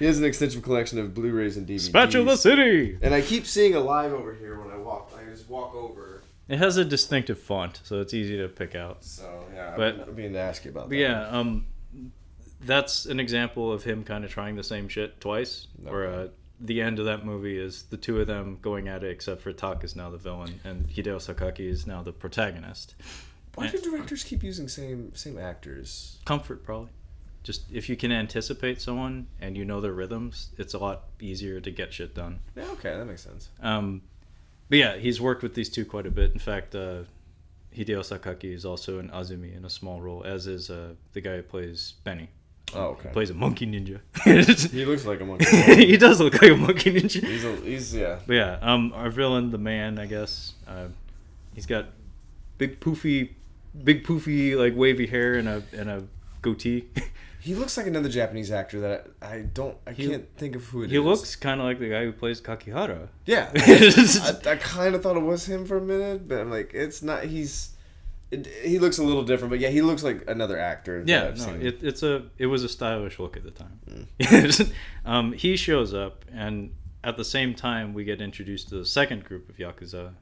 S1: He has an extensive collection of Blu-rays and DVDs.
S2: Spatula City!
S1: And I keep seeing Alive over here when I walk. I just walk over.
S2: It has a distinctive font, so it's easy to pick out.
S1: So, yeah,
S2: but
S1: I've been to ask you about that.
S2: Yeah, that's an example of him kind of trying the same shit twice, where the end of that movie is the two of them going at it, except for Tak is now the villain, and Hideo Sakaki is now the protagonist.
S1: Why do directors keep using same actors?
S2: Comfort, probably. Just if you can anticipate someone and you know their rhythms, it's a lot easier to get shit done.
S1: Yeah, okay, that makes sense.
S2: But yeah, he's worked with these two quite a bit. In fact, Hideo Sakaki is also in Azumi in a small role, as is the guy who plays Benny.
S1: Oh, okay.
S2: He plays a monkey ninja.
S1: He looks like a monkey ninja.
S2: He does look like a monkey ninja.
S1: He's yeah.
S2: But yeah, our villain, the man, I guess, he's got big poofy, like wavy hair and a goatee.
S1: He looks like another Japanese actor that I can't think of who it is.
S2: He looks kind of like the guy who plays Kakihara.
S1: Yeah. I kind of thought it was him for a minute, but I'm like, it's not. He looks a little different, but yeah, he looks like another actor.
S2: Yeah, it was a stylish look at the time. He shows up, and at the same time, we get introduced to the second group of Yakuza.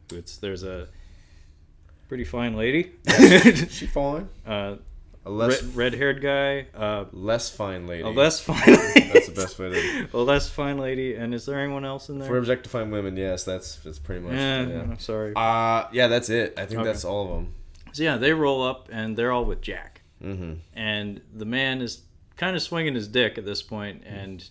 S2: There's a pretty fine lady.
S1: She fine.
S2: A red-haired guy.
S1: Less fine lady.
S2: A less fine lady.
S1: That's the best way to...
S2: A less fine lady. And is there anyone else in there?
S1: For objectifying women, yes, that's pretty much...
S2: Yeah, I'm sorry.
S1: Yeah, that's it. I think that's all of them.
S2: So yeah, they roll up, and they're all with Jack.
S1: Mm-hmm.
S2: And the man is kind of swinging his dick at this point, and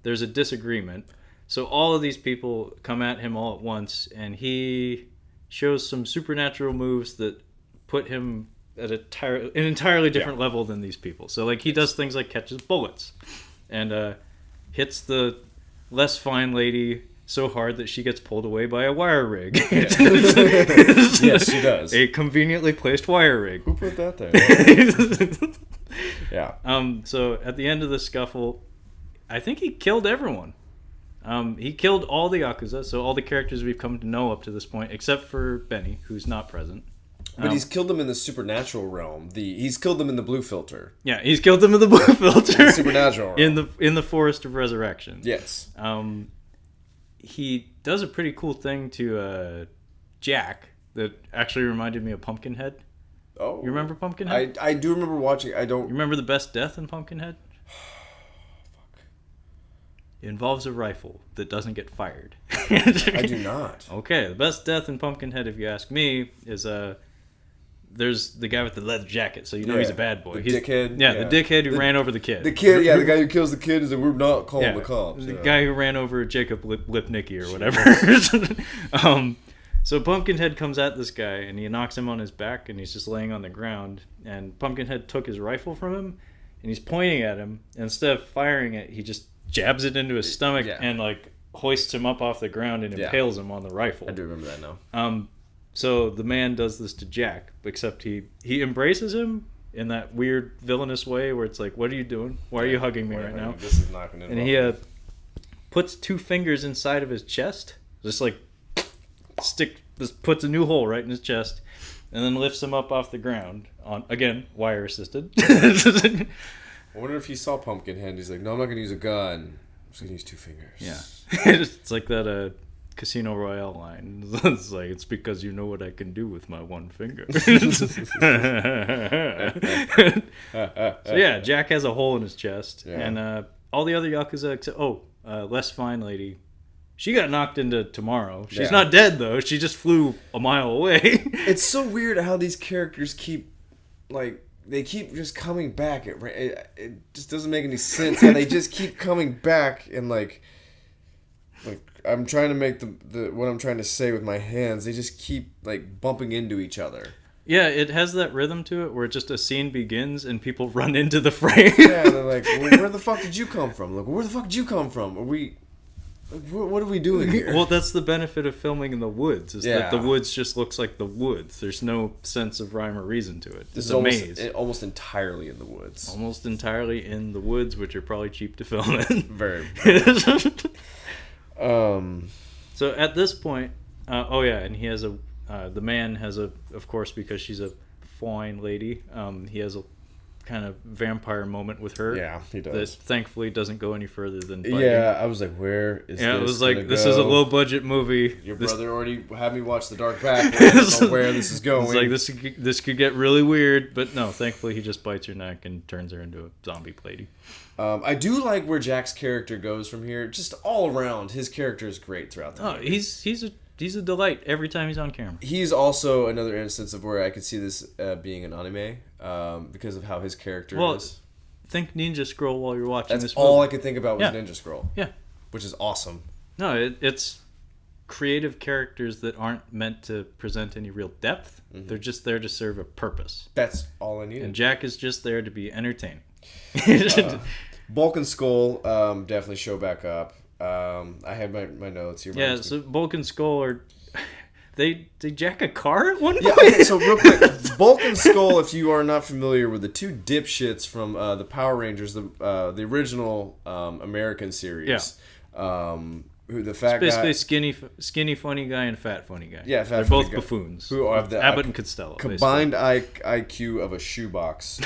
S2: there's a disagreement. So all of these people come at him all at once, and he shows some supernatural moves that put him... at an entirely different level than these people. So like he does things like catches bullets and hits the less fine lady so hard that she gets pulled away by a wire rig.
S1: Yes, she does.
S2: A conveniently placed wire rig.
S1: Who put that there? Yeah.
S2: So at the end of the scuffle, I think he killed everyone. He killed all the Yakuza, so all the characters we've come to know up to this point, except for Benny, who's not present.
S1: But he's killed them in the supernatural realm. He's killed them in the blue filter.
S2: Yeah, he's killed them in the blue filter.
S1: In the supernatural realm.
S2: In the Forest of Resurrection.
S1: Yes.
S2: He does a pretty cool thing to Jack that actually reminded me of Pumpkinhead.
S1: Oh.
S2: You remember Pumpkinhead?
S1: I do remember watching. I don't.
S2: You remember the best death in Pumpkinhead?
S1: Fuck.
S2: It involves a rifle that doesn't get fired.
S1: I do not.
S2: Okay, the best death in Pumpkinhead, if you ask me, is there's the guy with the leather jacket, so you know he's a bad boy.
S1: The dickhead.
S2: Yeah, the dickhead who ran over the kid.
S1: The kid, the guy who kills the kid is like, we're not calling the cops.
S2: The guy who ran over Jacob Lipnicki or whatever. So Pumpkinhead comes at this guy, and he knocks him on his back, and he's just laying on the ground. And Pumpkinhead took his rifle from him, and he's pointing at him. And instead of firing it, he just jabs it into his stomach and like hoists him up off the ground and impales him on the rifle.
S1: I do remember that now.
S2: So the man does this to Jack, except he embraces him in that weird villainous way where it's like, what are you doing? Why are you hugging me right now?
S1: This is not going to
S2: And he puts 2 fingers inside of his chest, just like just puts a new hole right in his chest, and then lifts him up off the ground on, again, wire assisted.
S1: I wonder if he saw Pumpkinhead. He's like, no, I'm not going to use a gun. I'm just going to use 2 fingers.
S2: Yeah. It's like that Casino Royale line. It's like, it's because you know what I can do with my 1 finger. So yeah, Jack has a hole in his chest, and all the other Yakuza except Les Fine Lady, she got knocked into Tomorrow. She's not dead though. She just flew a mile away.
S1: It's so weird how these characters keep they keep just coming back. It just doesn't make any sense how they just keep coming back and like I'm trying to make the what I'm trying to say with my hands. They just keep like bumping into each other.
S2: Yeah, it has that rhythm to it where just a scene begins and people run into the frame.
S1: Yeah, they're like, well, where the fuck did you come from? Like, where the fuck did you come from? Are we? What are we doing here?
S2: Well, that's the benefit of filming in the woods, is that the woods just looks like the woods. There's no sense of rhyme or reason to it. It's a maze.
S1: Almost entirely in the woods.
S2: Almost entirely in the woods, which are probably cheap to film in.
S1: Very.
S2: So at this point, and he has the man has of course, because she's a fine lady, he has a kind of vampire moment with her.
S1: Yeah, he does.
S2: That thankfully doesn't go any further than biting.
S1: Yeah, I was like, where is this?
S2: Yeah, it was like, this is a low budget movie.
S1: Your brother already had me watch The Dark Path. I don't know where this is going.
S2: It's like, this could get really weird, but no, thankfully he just bites her neck and turns her into a zombie lady.
S1: I do like where Jack's character goes from here. Just all around, his character is great throughout the movie.
S2: He's a delight every time he's on camera.
S1: He's also another instance of where I could see this being an anime because of how his character is.
S2: Think Ninja Scroll while you're watching this movie.
S1: That's all I could think about was Ninja Scroll.
S2: Yeah.
S1: Which is awesome.
S2: No, it's creative characters that aren't meant to present any real depth. Mm-hmm. They're just there to serve a purpose.
S1: That's all I need.
S2: And Jack is just there to be entertaining.
S1: Bulk and Skull definitely show back up. I have my notes here.
S2: Yeah, so Bulk and Skull are... They jack a car at one point?
S1: Yeah, okay, so real quick, Bulk and Skull, if you are not familiar with the 2 dipshits from the Power Rangers, the original American series.
S2: Yeah.
S1: Who the fat
S2: it's
S1: guy...
S2: basically skinny funny guy and fat funny guy.
S1: Yeah, fat
S2: They're
S1: funny
S2: both
S1: guy.
S2: Buffoons.
S1: Who are the
S2: Abbott and Costello.
S1: Combined IQ of a shoebox.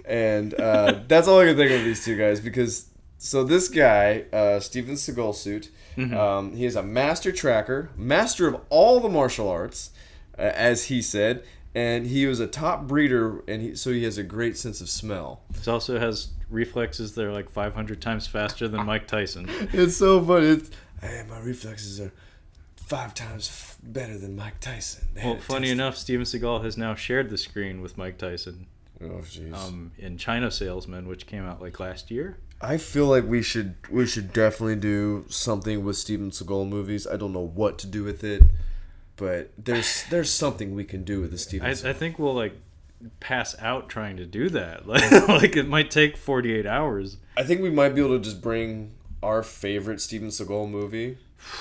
S1: And that's all I can think of these 2 guys because... So this guy, Steven Seagal suit, he is a master tracker, master of all the martial arts, as he said, and he was a top breeder, and so he has a great sense of smell.
S2: He also has reflexes that are like 500 times faster than Mike Tyson.
S1: It's so funny. My reflexes are 5 times better than Mike Tyson.
S2: Well, funny enough, Steven Seagal has now shared the screen with Mike Tyson.
S1: Oh, jeez.
S2: In China Salesman, which came out like last year.
S1: I feel like we should definitely do something with Steven Seagal movies. I don't know what to do with it, but there's something we can do with the Steven Seagal.
S2: I think we'll like pass out trying to do that. Like it might take 48 hours.
S1: I think we might be able to just bring our favorite Steven Seagal movie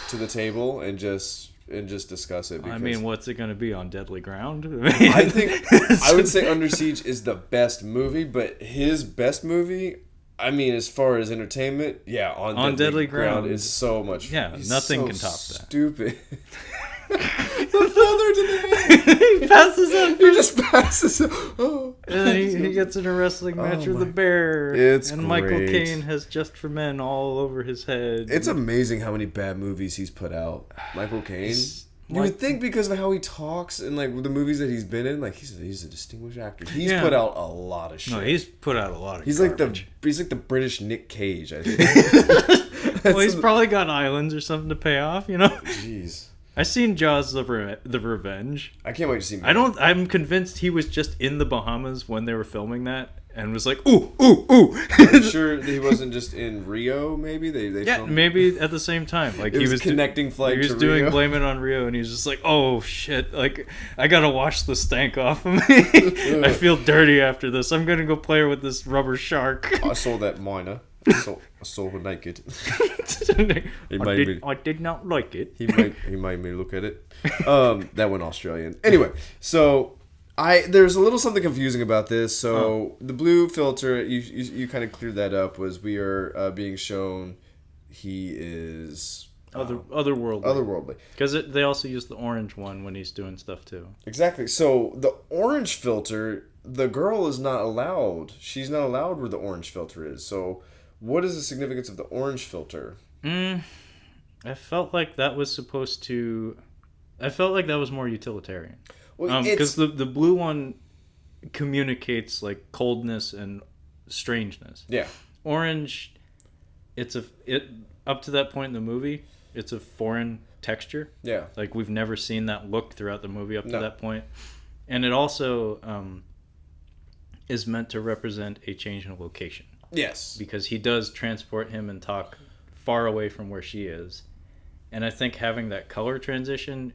S1: to the table and just discuss it.
S2: I mean, what's it going to be, On Deadly Ground?
S1: I think I would say Under Siege is the best movie, but his best movie, I mean, as far as entertainment, On Deadly Ground is so much.
S2: Yeah, nothing can top that.
S1: Stupid. The feather to the head.
S2: He passes out.
S1: He just passes out. Oh.
S2: And then he gets in a wrestling match with the bear.
S1: It's
S2: and
S1: great.
S2: Michael Caine has Just for Men all over his head.
S1: It's amazing how many bad movies he's put out. Michael Caine. You would think because of how he talks and like the movies that he's been in, like he's a distinguished actor. He's put out a lot of shit.
S2: No, he's put out a lot of.
S1: He's
S2: garbage.
S1: like the British Nick Cage, I think.
S2: Well, he's probably got islands or something to pay off, you know.
S1: Jeez.
S2: I seen Jaws the Revenge.
S1: I can't wait to see.
S2: I'm convinced he was just in the Bahamas when they were filming that and was like, ooh, ooh, ooh.
S1: I'm sure he wasn't just in Rio. Maybe they filmed.
S2: Maybe at the same time. Like he was
S1: connecting flight.
S2: He was doing
S1: Rio.
S2: Blame It on Rio, and he was just like, oh shit! Like I gotta wash the stank off of me. I feel dirty after this. I'm gonna go play with this rubber shark.
S1: I saw that miner. I saw her naked.
S2: I did not like it.
S1: He made me look at it. That went Australian. Anyway, so there's a little something confusing about this. So the blue filter, you kind of cleared that up. Was we are being shown he is otherworldly.
S2: Because they also use the orange one when he's doing stuff too.
S1: Exactly. So the orange filter, the girl is not allowed. She's not allowed where the orange filter is. So what is the significance of the orange filter?
S2: I felt like that was supposed to. I felt like that was more utilitarian. Because the blue one communicates like coldness and strangeness.
S1: Yeah.
S2: Orange, up to that point in the movie, it's a foreign texture.
S1: Yeah.
S2: Like we've never seen that look throughout the movie up to that point, and it also is meant to represent a change in location.
S1: Yes.
S2: Because he does transport him and talk far away from where she is. And I think having that color transition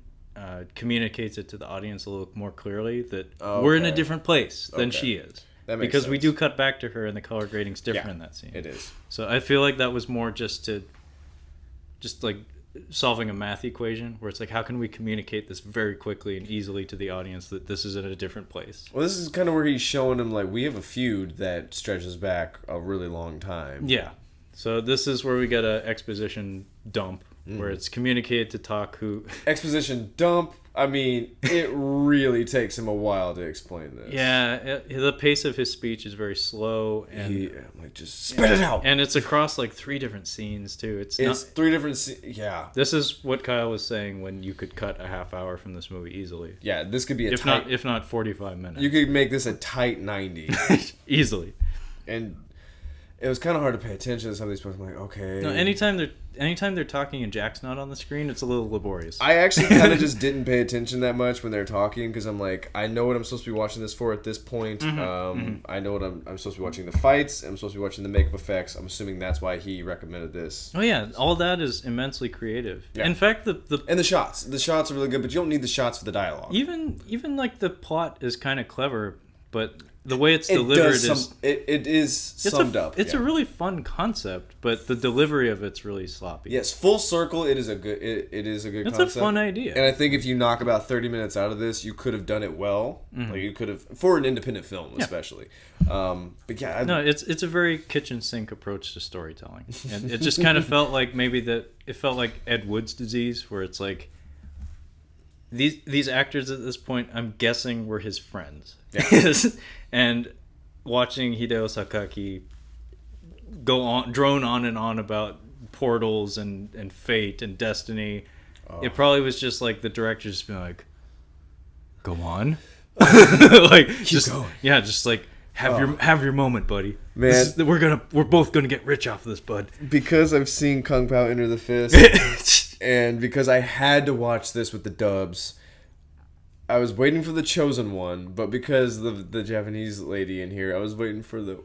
S2: communicates it to the audience a little more clearly that we're in a different place than she is.
S1: That makes
S2: because
S1: sense.
S2: we do cut back to her and the color grading's different in that scene.
S1: It is.
S2: So I feel like that was more just like solving a math equation where it's like, how can we communicate this very quickly and easily to the audience that this is in a different place?
S1: Well, this is kind of where he's showing him, like, we have a feud that stretches back a really long time.
S2: Yeah. So this is where we get a exposition dump where it's communicated to talk who...
S1: Exposition dump. I mean, it really takes him a while to explain this.
S2: Yeah, the pace of his speech is very slow, and
S1: just spit it out.
S2: And it's across like 3 different scenes too. It's
S1: 3 different scenes. Yeah.
S2: This is what Kyle was saying when you could cut a half hour from this movie easily.
S1: Yeah, this could be
S2: if not 45 minutes.
S1: You could make this a tight 90
S2: easily.
S1: And it was kind of hard to pay attention to some of these points. I'm like, okay.
S2: No, anytime they're talking and Jack's not on the screen, it's a little laborious.
S1: I actually kind of just didn't pay attention that much when they're talking because I'm like, I know what I'm supposed to be watching this for at this point. I know what I'm supposed to be watching the fights. I'm supposed to be watching the makeup effects. I'm assuming that's why he recommended this.
S2: Oh yeah, all that is immensely creative. Yeah. In fact,
S1: and the shots are really good, but you don't need the shots for the dialogue.
S2: Even like the plot is kind of clever, but the way it's delivered
S1: it is summed up.
S2: It's a really fun concept, but the delivery of it's really sloppy.
S1: Yes, full circle. It is a good. It is a good.
S2: It's
S1: concept.
S2: A fun idea.
S1: And I think if you knock about 30 minutes out of this, you could have done it well. Like you could have for an independent film, especially. But yeah,
S2: it's a very kitchen sink approach to storytelling, and it just kind of felt like it felt like Ed Wood's disease, where it's like. These actors at this point, I'm guessing, were his friends. Yeah. And watching Hideo Sakaki drone on and on about portals and fate and destiny, it probably was just like the director just being like, "Go on," like keep going. Yeah, just like have your moment, buddy.
S1: Man,
S2: we're both gonna get rich off of this, bud.
S1: Because I've seen Kung Pao Enter the Fist. And because I had to watch this with the dubs, I was waiting for the Chosen One, but because the Japanese lady in here, I was waiting for the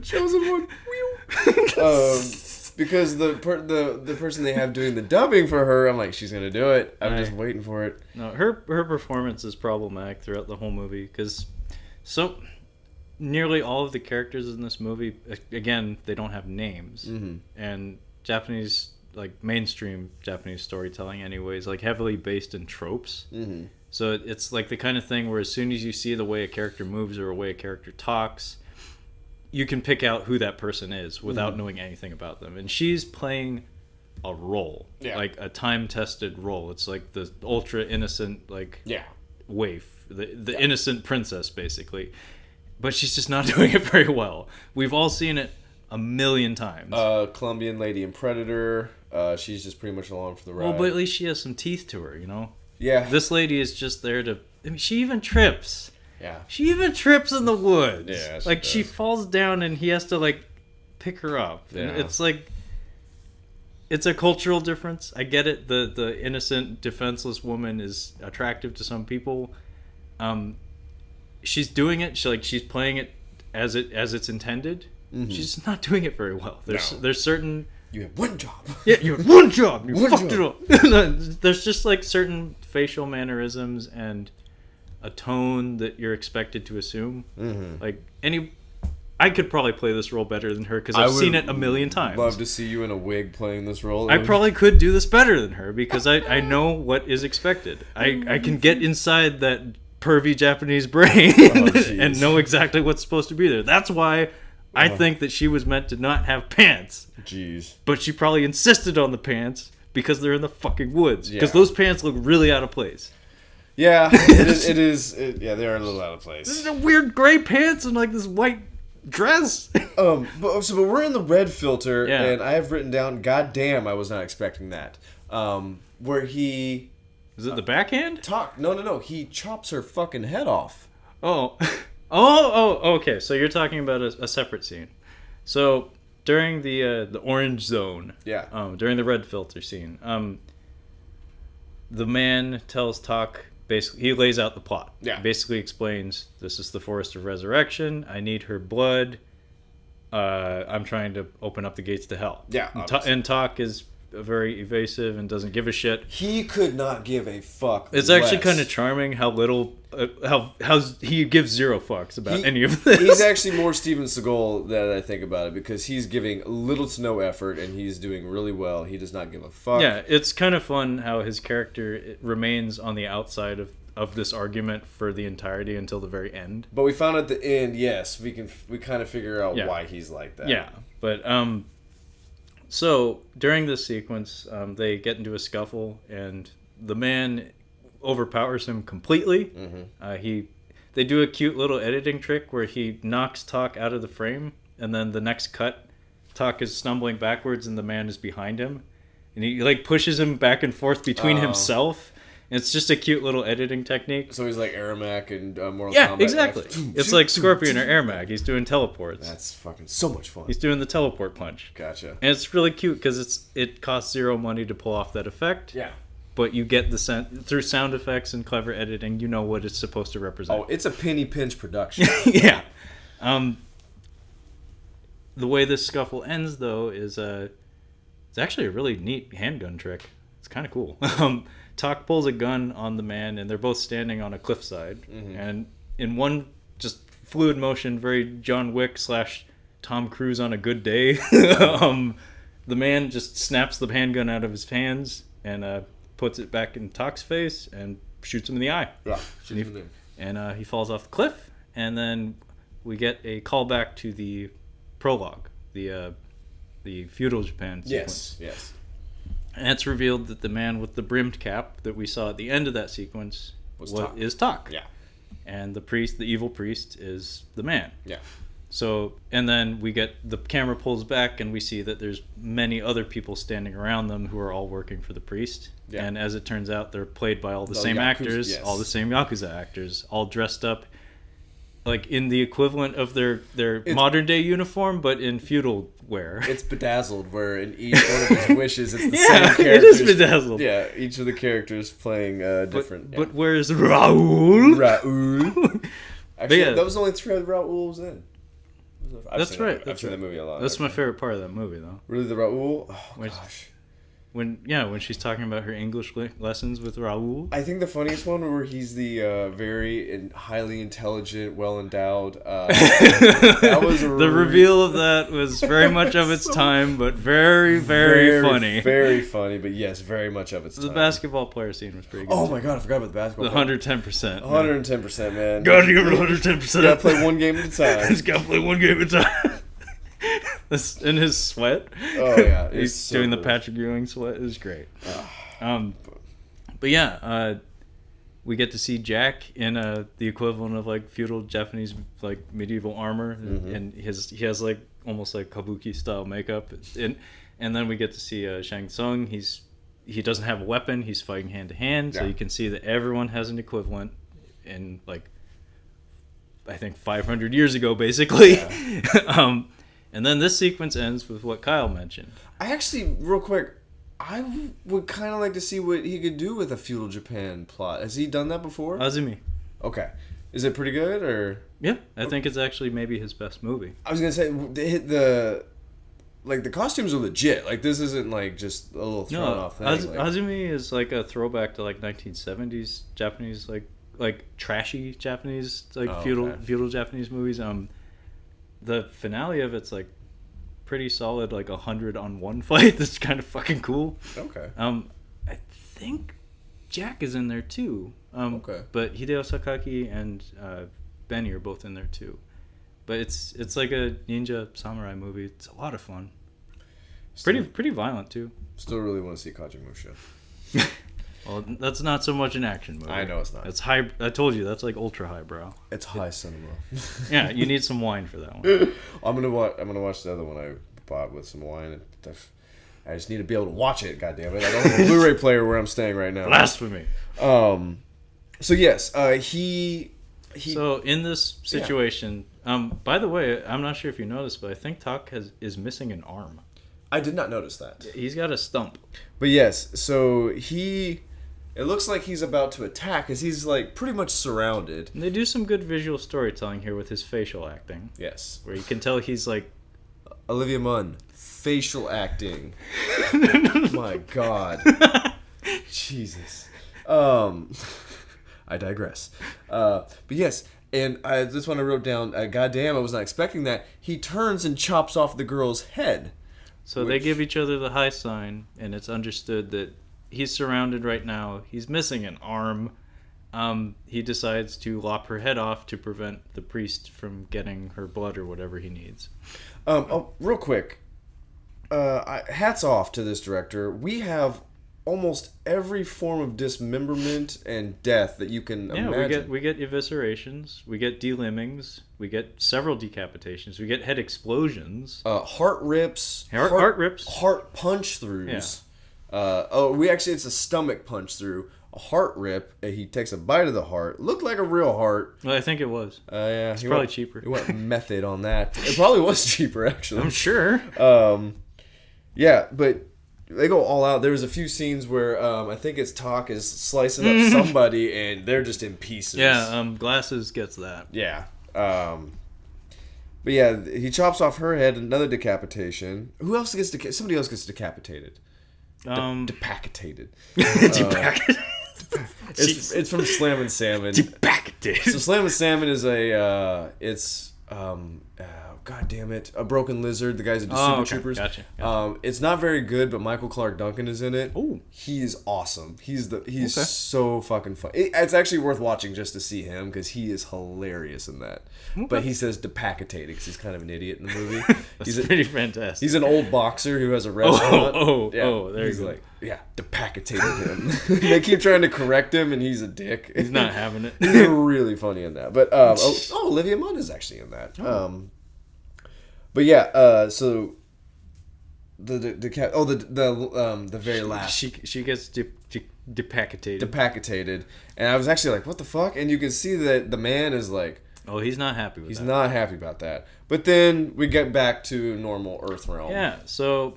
S1: Chosen One. Because the person they have doing the dubbing for her, I'm like, she's gonna do it. I'm just waiting for it.
S2: No, her performance is problematic throughout the whole movie because nearly all of the characters in this movie, again, they don't have names, and Japanese, like mainstream Japanese storytelling anyways, like heavily based in tropes. So it's like the kind of thing where as soon as you see the way a character moves or a way a character talks, you can pick out who that person is without knowing anything about them. And she's playing a role, like a time-tested role. It's like the ultra innocent, like waif, the innocent princess, basically. But she's just not doing it very well. We've all seen it a million times.
S1: Colombian lady in Predator. She's just pretty much along for the ride.
S2: Well, but at least she has some teeth to her, you know?
S1: Yeah.
S2: This lady is just there to... I mean, she even trips.
S1: Yeah.
S2: She even trips in the woods.
S1: Yeah,
S2: like, she falls down and he has to, like, pick her up.
S1: Yeah.
S2: And it's like... It's a cultural difference. I get it. The innocent, defenseless woman is attractive to some people. She's doing it. She's playing it as it's intended. Mm-hmm. She's not doing it very well. There's certain...
S1: You have one job.
S2: Yeah, you had one job. You fucked it up. There's just like certain facial mannerisms and a tone that you're expected to assume. Mm-hmm. Like I could probably play this role better than her because I've seen it a million times.
S1: Love to see you in a wig playing this role.
S2: I probably could do this better than her because I know what is expected. I can get inside that pervy Japanese brain and know exactly what's supposed to be there. That's why I think that she was meant to not have pants.
S1: Jeez.
S2: But she probably insisted on the pants because they're in the fucking woods. Because those pants look really out of place.
S1: Yeah, it is. Yeah, they are a little out of place.
S2: This is a weird gray pants and like this white dress.
S1: But we're in the red filter, and I have written down, God damn, I was not expecting that. Where he...
S2: Is it the backhand?
S1: No. He chops her fucking head off.
S2: Oh. Okay. So you're talking about a separate scene. So during the orange zone, during the red filter scene, the man tells Tak, basically he lays out the plot. Yeah. Basically explains, this is the Forest of Resurrection. I need her blood. I'm trying to open up the gates to hell. Yeah. And Tak is very evasive and doesn't give a shit.
S1: He could not give a fuck.
S2: It's actually kind of charming how little, how he gives zero fucks about any of this.
S1: He's actually more Steven Seagal that I think about it because he's giving little to no effort and he's doing really well. He does not give a fuck.
S2: Yeah, it's kind of fun how his character remains on the outside of this argument for the entirety until the very end.
S1: But we found at the end, yes, we kind of figure out why he's like that.
S2: Yeah, but so during this sequence, they get into a scuffle, and the man overpowers him completely. Mm-hmm. They do a cute little editing trick where he knocks Tak out of the frame, and then the next cut, Tak is stumbling backwards, and the man is behind him, and he like pushes him back and forth between himself. It's just a cute little editing technique.
S1: So he's like Ermac and Mortal Kombat.
S2: Yeah, exactly. It's like Scorpion or Ermac. He's doing teleports.
S1: That's fucking so much fun.
S2: He's doing the teleport punch.
S1: Gotcha.
S2: And it's really cute because it costs zero money to pull off that effect. Yeah. But you get through sound effects and clever editing, you know what it's supposed to represent.
S1: Oh, it's a penny pinch production.
S2: Yeah. The way this scuffle ends, though, is it's actually a really neat handgun trick. It's kind of cool. Tak pulls a gun on the man, and they're both standing on a cliffside. Mm-hmm. And in one just fluid motion, very John Wick / Tom Cruise on a good day, the man just snaps the handgun out of his hands and puts it back in Tak's face and shoots him in the eye. Yeah, and he falls off the cliff. And then we get a callback to the prologue, the feudal Japan sequence. Yes. And it's revealed that the man with the brimmed cap that we saw at the end of that sequence is Tak. Yeah. And the evil priest, is the man. Yeah. So, and then the camera pulls back and we see that there's many other people standing around them who are all working for the priest. Yeah. And as it turns out, they're played by all the same actors, all the same Yakuza actors, all dressed up like in the equivalent of their modern day uniform, but in feudal wear.
S1: It's bedazzled, where in each one of his wishes, it's the same characters.
S2: It is bedazzled.
S1: Yeah, each of the characters playing different.
S2: But where's Raul?
S1: Actually, that was the only thread Raul was in.
S2: That's right.
S1: I've seen that movie a lot.
S2: That's my favorite part of that movie, though.
S1: Really, the Raul? Oh, gosh.
S2: When she's talking about her English lessons with Raul.
S1: I think the funniest one where he's the very highly intelligent, well endowed. That was
S2: the reveal of that was very much of its time, but very, very funny.
S1: Very funny, but yes, very much of its time.
S2: The basketball player scene was pretty good.
S1: Oh my god, I forgot about the basketball.
S2: The 110%.
S1: 110%, man.
S2: Gotta give it 110%.
S1: Gotta play one game at a time.
S2: Just gotta play one game at a time. in his sweat.
S1: Oh yeah,
S2: he's
S1: so
S2: doing
S1: cool.
S2: the Patrick Ewing sweat. It was great. But yeah, we get to see Jack in the equivalent of like feudal Japanese like medieval armor, and he has like almost like kabuki style makeup, and then we get to see Shang Tsung. He doesn't have a weapon. He's fighting hand to hand, so you can see that everyone has an equivalent in like I think 500 years ago, basically. Yeah. And then this sequence ends with what Kyle mentioned.
S1: I actually, real quick, I would kind of like to see what he could do with a feudal Japan plot. Has he done that before?
S2: Azumi.
S1: Okay. Is it pretty good, or?
S2: Yeah, I think it's actually maybe his best movie.
S1: I was gonna say the costumes are legit. Like this isn't like just a little thrown off thing.
S2: Azumi is like a throwback to like 1970s Japanese like trashy Japanese feudal Japanese movies. The finale of it's like pretty solid, like 100-on-1 fight. That's kind of fucking cool.
S1: Okay.
S2: I think Jack is in there too.
S1: Okay.
S2: But Hideo Sakaki and Benny are both in there too. But it's like a ninja samurai movie. It's a lot of fun. Pretty violent too.
S1: Still really want to see Kajimusha.
S2: Well, that's not so much an action movie.
S1: I know it's not.
S2: It's high. I told you that's like ultra highbrow.
S1: It's high cinema.
S2: Yeah, you need some wine for that one.
S1: I'm gonna watch the other one I bought with some wine. I just need to be able to watch it. God damn it! I don't have a Blu-ray player where I'm staying right now.
S2: Blasphemy.
S1: So yes, he.
S2: So in this situation, by the way, I'm not sure if you noticed, but I think Tak is missing an arm.
S1: I did not notice that.
S2: He's got a stump.
S1: But yes, so it looks like he's about to attack because he's like pretty much surrounded.
S2: And they do some good visual storytelling here with his facial acting.
S1: Yes.
S2: Where you can tell he's like...
S1: Olivia Munn, facial acting. My God. Jesus. I digress. But yes, and this one I wrote down, goddamn, I was not expecting that. He turns and chops off the girl's head.
S2: So they give each other the high sign, and it's understood that he's surrounded right now. He's missing an arm. He decides to lop her head off to prevent the priest from getting her blood or whatever he needs.
S1: Real quick, hats off to this director. We have almost every form of dismemberment and death that you can imagine.
S2: we get eviscerations, we get delimbings, we get several decapitations, we get head explosions,
S1: heart rips, heart punch throughs. Yeah. It's a stomach punch through. A heart rip. He takes a bite of the heart. Looked like a real heart.
S2: Well, I think it was.
S1: Yeah,
S2: it's probably cheaper.
S1: He went method on that. It probably was cheaper, actually.
S2: I'm sure.
S1: Yeah, but they go all out. There was a few scenes where I think it's Tak is slicing up somebody and they're just in pieces.
S2: Yeah, Glasses gets that.
S1: Yeah. But yeah, he chops off her head. Another decapitation. Who else gets somebody else gets decapitated. Depackitated.
S2: Depackitated.
S1: It's from Slam and Salmon.
S2: Depackitated.
S1: So Slam and Salmon is God damn it, A Broken Lizard. The guys that do Super Troopers.
S2: Gotcha.
S1: It's not very good, but Michael Clark Duncan is in it.
S2: Ooh.
S1: He is awesome. He's so fucking fun. It's actually worth watching just to see him because he is hilarious in that. Okay. But he says depackitated because he's kind of an idiot in the movie.
S2: He's pretty fantastic.
S1: He's an old boxer who has a restaurant.
S2: There
S1: he's
S2: you go.
S1: like, decapitated him. They keep trying to correct him, and he's a dick.
S2: He's not having it.
S1: He's really funny in that. But Olivia Munn is actually in that. But yeah, so the very last
S2: she gets depackitated.
S1: Depackitated, and I was actually like, what the fuck? And you can see that the man is like,
S2: oh, he's not happy with that.
S1: He's not happy about that. But then we get back to normal Earth realm.
S2: Yeah. So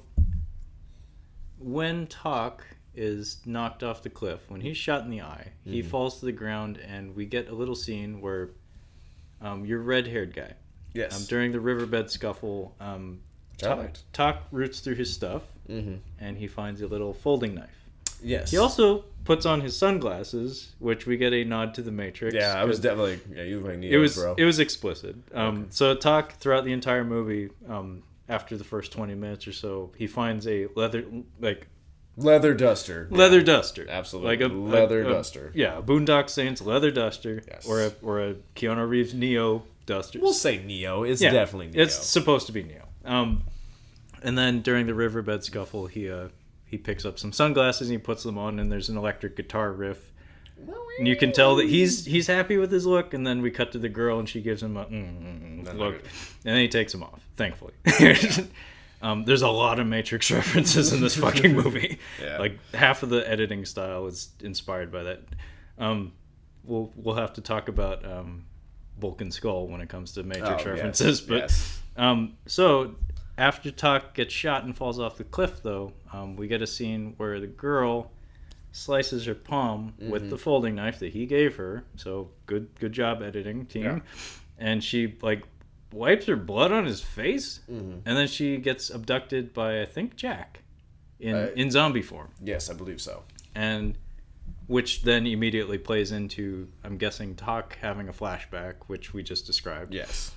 S2: when Tak is knocked off the cliff, when he's shot in the eye, he falls to the ground, and we get a little scene where your red-haired guy.
S1: Yes.
S2: During the riverbed scuffle, Tak roots through his stuff, and he finds a little folding knife.
S1: Yes.
S2: He also puts on his sunglasses, which we get a nod to the Matrix.
S1: Yeah, I was definitely you look like Neo, bro.
S2: It was explicit. So Tak, throughout the entire movie, after the first 20 minutes or so, he finds a leather
S1: duster.
S2: Leather duster.
S1: Absolutely.
S2: Like a
S1: leather duster.
S2: Yeah, a Boondock Saints leather duster.
S1: Yes.
S2: Or a Keanu Reeves Neo duster.
S1: We'll say Neo. It's definitely Neo.
S2: It's supposed to be Neo. And then during the riverbed scuffle, he picks up some sunglasses and he puts them on, and there's an electric guitar riff. And you can tell that he's happy with his look, and then we cut to the girl, and she gives him a look, and then he takes them off, thankfully. There's a lot of Matrix references in this fucking movie. Yeah. Like, half of the editing style is inspired by that. We'll have to talk about Vulcan Skull when it comes to Matrix references. Yes. But so after Tak gets shot and falls off the cliff, though, we get a scene where the girl slices her palm with the folding knife that he gave her. So good job, editing team. Yeah. And she wipes her blood on his face, and then she gets abducted by, I think, Jack in zombie form.
S1: Yes, I believe so.
S2: And which then immediately plays into, I'm guessing, Tak having a flashback, which we just described.
S1: Yes.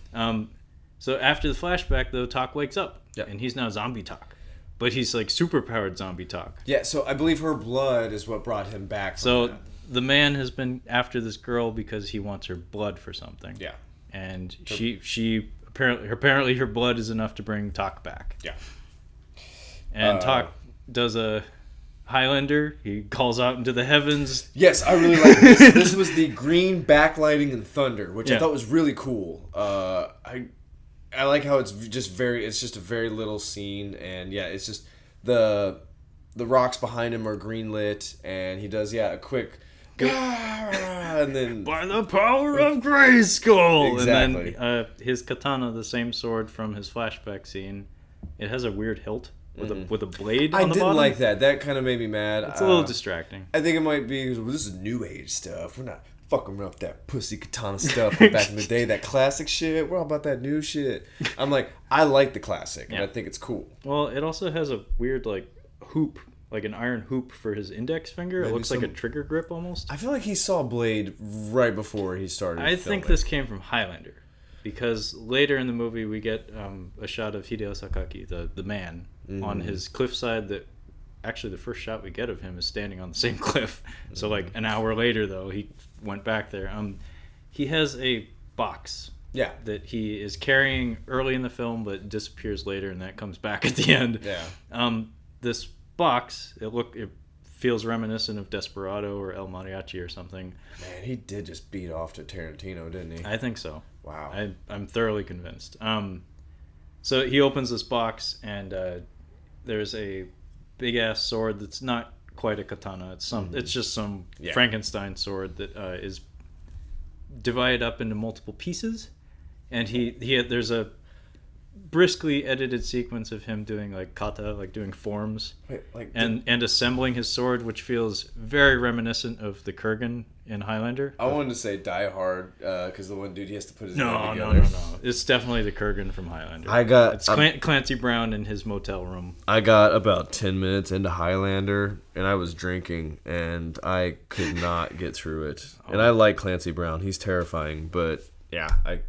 S2: So after the flashback, though, Tak wakes up, and he's now zombie Tak. But he's superpowered zombie Tak.
S1: Yeah, so I believe her blood is what brought him back from that.
S2: The man has been after this girl because he wants her blood for something.
S1: Yeah.
S2: And she apparently her blood is enough to bring Tak back.
S1: Yeah.
S2: And Tak does a Highlander. He calls out into the heavens.
S1: Yes, I really like this. This was the green backlighting and thunder, which I thought was really cool. I like how it's just a very little scene, and it's just the rocks behind him are green lit, and he does a quick and then
S2: by the power of Grayskull.
S1: Exactly.
S2: And then his katana, the same sword from his flashback scene, it has a weird hilt with a blade on the bottom. I didn't
S1: like that. That kind of made me mad.
S2: It's a little distracting.
S1: I think it might be, this is new age stuff. We're not fucking around with that pussy katana stuff from back in the day, that classic shit. We're all about that new shit. I'm like, I like the classic, and I think it's cool.
S2: Well, it also has a weird hoop, like an iron hoop for his index finger. Maybe it looks like a trigger grip almost.
S1: I feel like he saw Blade right before he started
S2: I think this came from Highlander, because later in the movie we get a shot of Hideo Sakaki, the man, on his cliffside. That actually the first shot we get of him is standing on the same cliff. So an hour later, though, he went back there. He has a box that he is carrying early in the film, but disappears later, and that comes back at the end. This box, it feels reminiscent of Desperado or El Mariachi or something.
S1: Man, he did just beat off to Tarantino, didn't he?
S2: I think so.
S1: Wow.
S2: I'm thoroughly convinced. So he opens this box, and there's a big ass sword that's not quite a katana. It's just some Frankenstein sword that is divided up into multiple pieces, and there's a briskly edited sequence of him doing kata, doing forms, and assembling his sword, which feels very reminiscent of the Kurgan in Highlander.
S1: I wanted to say Die Hard, because the one dude, he has to put his
S2: hand together. No. It's definitely the Kurgan from Highlander. It's Clancy Brown in his motel room.
S1: I got about 10 minutes into Highlander, and I was drinking, and I could not get through it. And I like Clancy Brown. He's terrifying, but I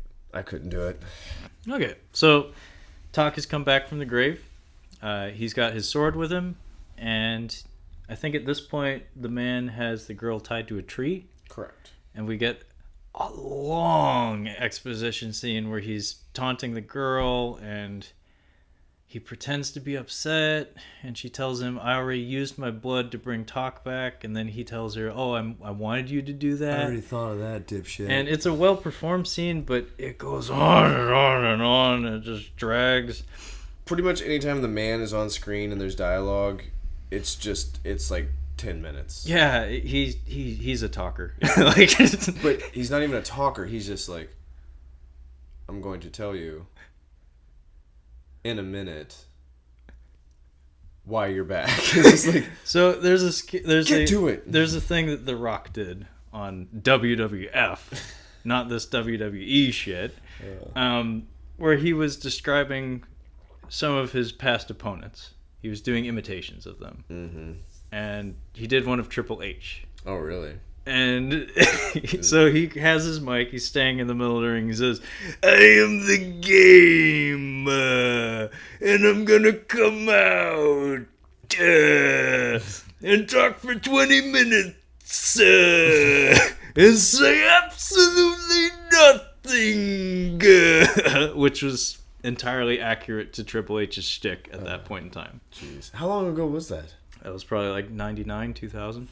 S1: couldn't do it.
S2: Okay, so Tak has come back from the grave. He's got his sword with him, and I think at this point the man has the girl tied to a tree.
S1: Correct.
S2: And we get a long exposition scene where he's taunting the girl, and he pretends to be upset, and she tells him, I already used my blood to bring Tak back, and then he tells her, I wanted you to do that.
S1: I already thought of that, dipshit.
S2: And it's a well-performed scene, but it goes on and on and on, and it just drags.
S1: Pretty much anytime the man is on screen and there's dialogue, it's 10 minutes.
S2: Yeah, he's a talker.
S1: But he's not even a talker, he's just I'm going to tell you in a minute why you're back.
S2: So there's
S1: to it.
S2: There's a thing that The Rock did on WWF, not this WWE shit, where he was describing some of his past opponents. He was doing imitations of them, and he did one of Triple H.
S1: Oh, really?
S2: And so he has his mic, he's staying in the middle of the ring, he says, I am the game, and I'm gonna come out and talk for 20 minutes and say absolutely nothing, which was entirely accurate to Triple H's shtick at that point in time.
S1: Jeez. How long ago was that?
S2: That was probably like 99, 2000.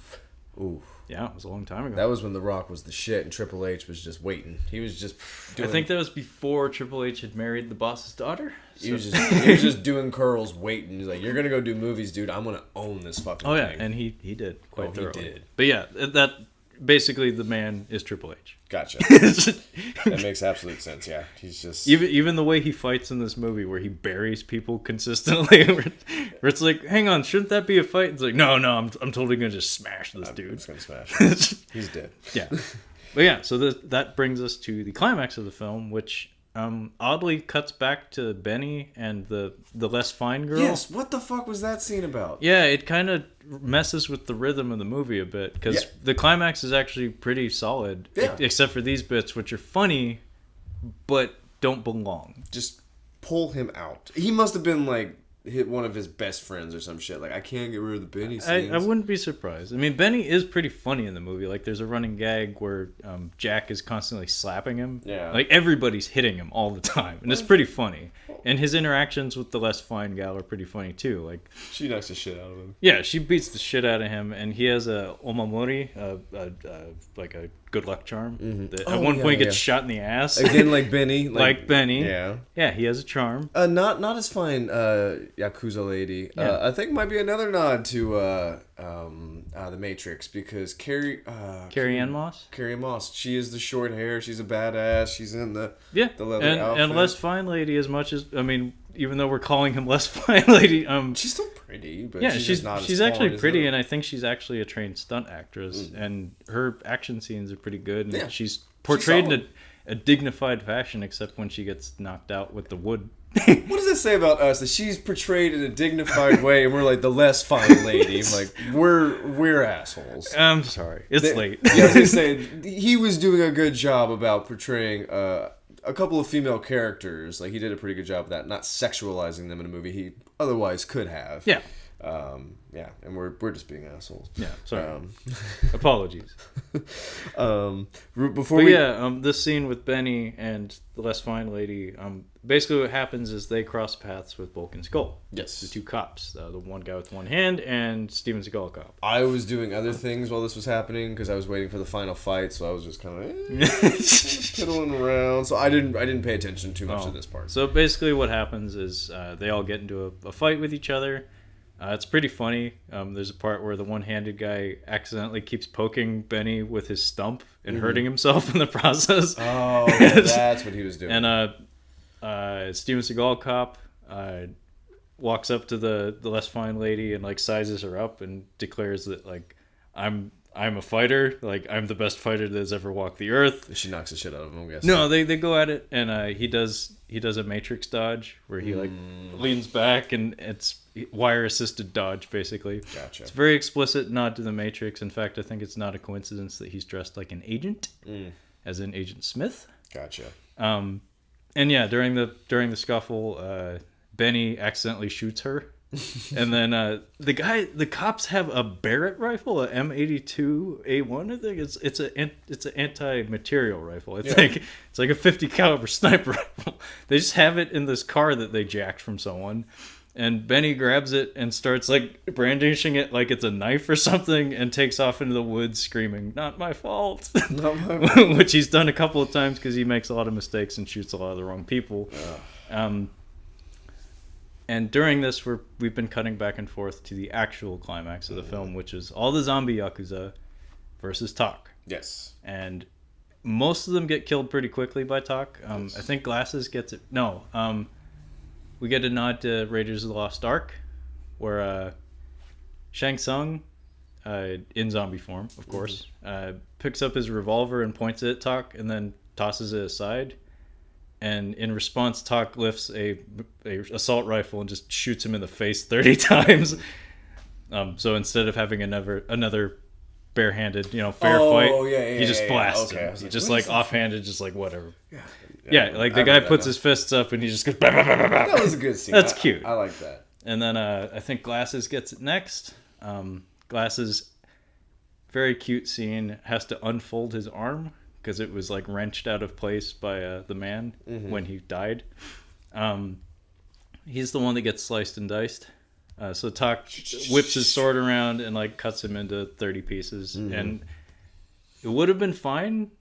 S1: Ooh.
S2: Yeah, it was a long time ago.
S1: That was when The Rock was the shit and Triple H was just waiting. He was just doing...
S2: I think that was before Triple H had married the boss's daughter.
S1: He was just doing curls, waiting. He's like, "You're gonna go do movies, dude. I'm gonna own this fucking thing."
S2: Oh yeah, and he did quite thoroughly.
S1: He did.
S2: But yeah, that basically the man is Triple H.
S1: Gotcha. That makes absolute sense. Yeah, he's just
S2: even the way he fights in this movie, where he buries people consistently, where it's like, hang on, shouldn't that be a fight? It's like, no, I'm totally gonna just smash this dude.
S1: I'm just gonna smash him. He's dead.
S2: Yeah, but yeah, so that brings us to the climax of the film, which oddly cuts back to Benny and the less fine girl.
S1: Yes, what the fuck was that scene about?
S2: Yeah, it kind of messes with the rhythm of the movie a bit, because the climax is actually pretty solid, except for these bits, which are funny, but don't belong.
S1: Just pull him out. He must have been like hit one of his best friends or some shit. Like, I can't get rid of the Benny scenes.
S2: I wouldn't be surprised. I mean, Benny is pretty funny in the movie. Like, there's a running gag where Jack is constantly slapping him.
S1: Yeah.
S2: Like, everybody's hitting him all the time. And it's pretty funny. And his interactions with the less fine gal are pretty funny, too. Like,
S1: she knocks the shit out of him.
S2: Yeah, she beats the shit out of him. And he has a omamori, like a good luck charm. That at one point gets shot in the ass.
S1: Again, like Benny.
S2: Like Benny.
S1: Yeah.
S2: Yeah, he has a charm.
S1: Not as fine Yakuza lady.
S2: Yeah.
S1: I think might be another nod to the Matrix, because Carrie
S2: Ann Moss?
S1: Carrie Ann Moss. She is the short hair. She's a badass. She's in the leather outfit.
S2: And less fine lady, as much as, I mean, even though we're calling him less fine lady,
S1: she's still pretty, but
S2: yeah,
S1: she's not
S2: she's
S1: as
S2: actually
S1: fine
S2: pretty,
S1: as
S2: and I think she's actually a trained stunt actress, and her action scenes are pretty good, and she's portrayed in a dignified fashion, except when she gets knocked out with the wood.
S1: What does it say about us that she's portrayed in a dignified way, and we're like the less fine lady? Like, we're assholes.
S2: I'm sorry, it's late.
S1: Yeah, I was gonna say, he was doing a good job about portraying a couple of female characters. Like, he did a pretty good job of that, not sexualizing them in a movie he otherwise could have.
S2: Yeah.
S1: And we're just being assholes.
S2: Yeah, sorry. Apologies. This scene with Benny and the less fine lady, basically what happens is they cross paths with Bulk and Skull.
S1: Yes.
S2: The two cops, the one guy with one hand and Steven Seagal cop.
S1: I was doing other things while this was happening because I was waiting for the final fight, so I was just kind of piddling around. So I didn't pay attention too much to this part.
S2: So basically what happens is they all get into a fight with each other. It's pretty funny. There's a part where the one-handed guy accidentally keeps poking Benny with his stump and hurting himself in the process.
S1: Oh, that's what he was doing.
S2: And Steven Seagal cop walks up to the less fine lady and like sizes her up and declares that like I'm a fighter, like I'm the best fighter that's ever walked the earth.
S1: She knocks the shit out of him, I guess.
S2: No, they go at it, and he does a Matrix dodge where he like leans back, and it's wire assisted dodge basically.
S1: Gotcha.
S2: It's very explicit nod to the Matrix. In fact, I think it's not a coincidence that he's dressed like an agent, as in Agent Smith.
S1: Gotcha.
S2: And yeah, during the scuffle, Benny accidentally shoots her. And then the cops have a Barrett rifle, a M82A1. I think it's an anti-material rifle. I think it's like a 50 caliber sniper rifle. They just have it in this car that they jacked from someone, and Benny grabs it and starts like brandishing it like it's a knife or something, and takes off into the woods screaming, "Not my fault!"
S1: Not my fault.
S2: Which he's done a couple of times because he makes a lot of mistakes and shoots a lot of the wrong people. And during this, we've been cutting back and forth to the actual climax of the film, which is all the zombie Yakuza versus Tak.
S1: Yes.
S2: And most of them get killed pretty quickly by Tak. I think Glasses gets it. No. We get a nod to Raiders of the Lost Ark, where Shang Tsung, in zombie form, of course, picks up his revolver and points it at Tak and then tosses it aside. And in response, Tak lifts a assault rifle and just shoots him in the face 30 times. So instead of having another barehanded, fair fight, he just blasts him. He just like offhanded, just like whatever. Yeah, like the guy puts his fists up and he just goes. Bah, bah, bah, bah, bah.
S1: That was a good scene.
S2: That's cute.
S1: I like that.
S2: And then I think Glasses gets it next. Glasses, very cute scene, has to unfold his arm, because it was like wrenched out of place by the man when he died. He's the one that gets sliced and diced. So Tak whips his sword around and like cuts him into 30 pieces, and it would have been fine,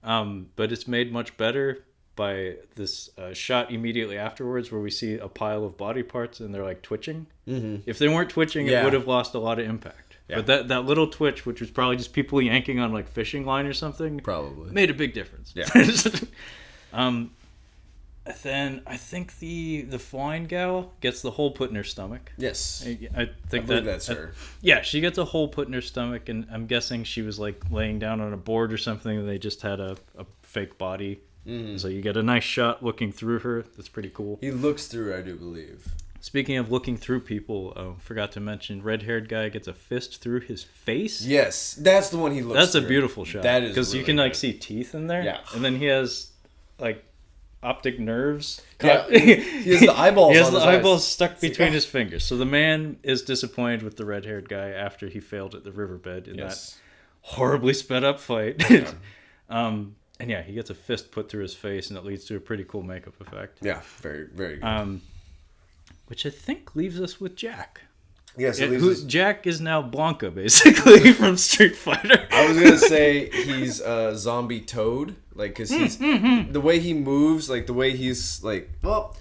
S2: but it's made much better by this shot immediately afterwards where we see a pile of body parts and they're like twitching. If they weren't twitching, it would have lost a lot of impact. But that little twitch, which was probably just people yanking on like fishing line or something,
S1: probably
S2: made a big difference. Then I think the flying gal gets the hole put in her stomach.
S1: Yes,
S2: I think
S1: that's her.
S2: Yeah, she gets a hole put in her stomach, and I'm guessing she was like laying down on a board or something, and they just had a fake body. So you get a nice shot looking through her. That's pretty cool.
S1: He looks through, I do believe.
S2: Speaking of looking through people, forgot to mention, red-haired guy gets a fist through his face.
S1: Yes, that's the one he looks.
S2: That's
S1: through.
S2: A beautiful shot.
S1: That is
S2: because
S1: really
S2: you can
S1: good.
S2: like see teeth in there.
S1: Yeah,
S2: and then he has like optic nerves.
S1: Yeah, he has the eyeballs.
S2: He has
S1: on
S2: the
S1: his
S2: eyeballs
S1: eyes.
S2: stuck between his fingers. So the man is disappointed with the red-haired guy after he failed at the riverbed in that horribly sped up fight. And yeah, he gets a fist put through his face, and it leads to a pretty cool makeup effect.
S1: Yeah, very, very good.
S2: Which I think leaves us with Jack.
S1: Yes,
S2: Jack is now Blanca, basically, from Street Fighter.
S1: I was gonna say he's zombie Toad, like, cause he's the way he moves, like the way he's like. Well,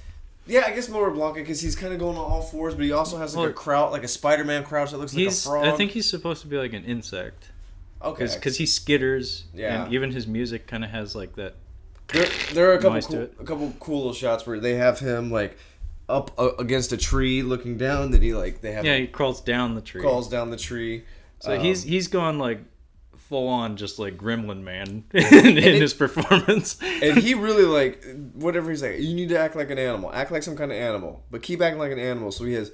S1: yeah, I guess more Blanca, cause he's kind of going on all fours, but he also has like a crouch, like a Spider-Man crouch that looks like a frog.
S2: I think he's supposed to be like an insect.
S1: Okay.
S2: Because he skitters,
S1: yeah.
S2: And even his music kind of has like that.
S1: There are a couple cool little shots where they have him like up against a tree looking down. That he
S2: crawls down the tree.
S1: So
S2: he's gone like full on, just like Gremlin Man in his performance.
S1: And he really like whatever he's like. You need to act like an animal, act like some kind of animal, but keep acting like an animal. So he has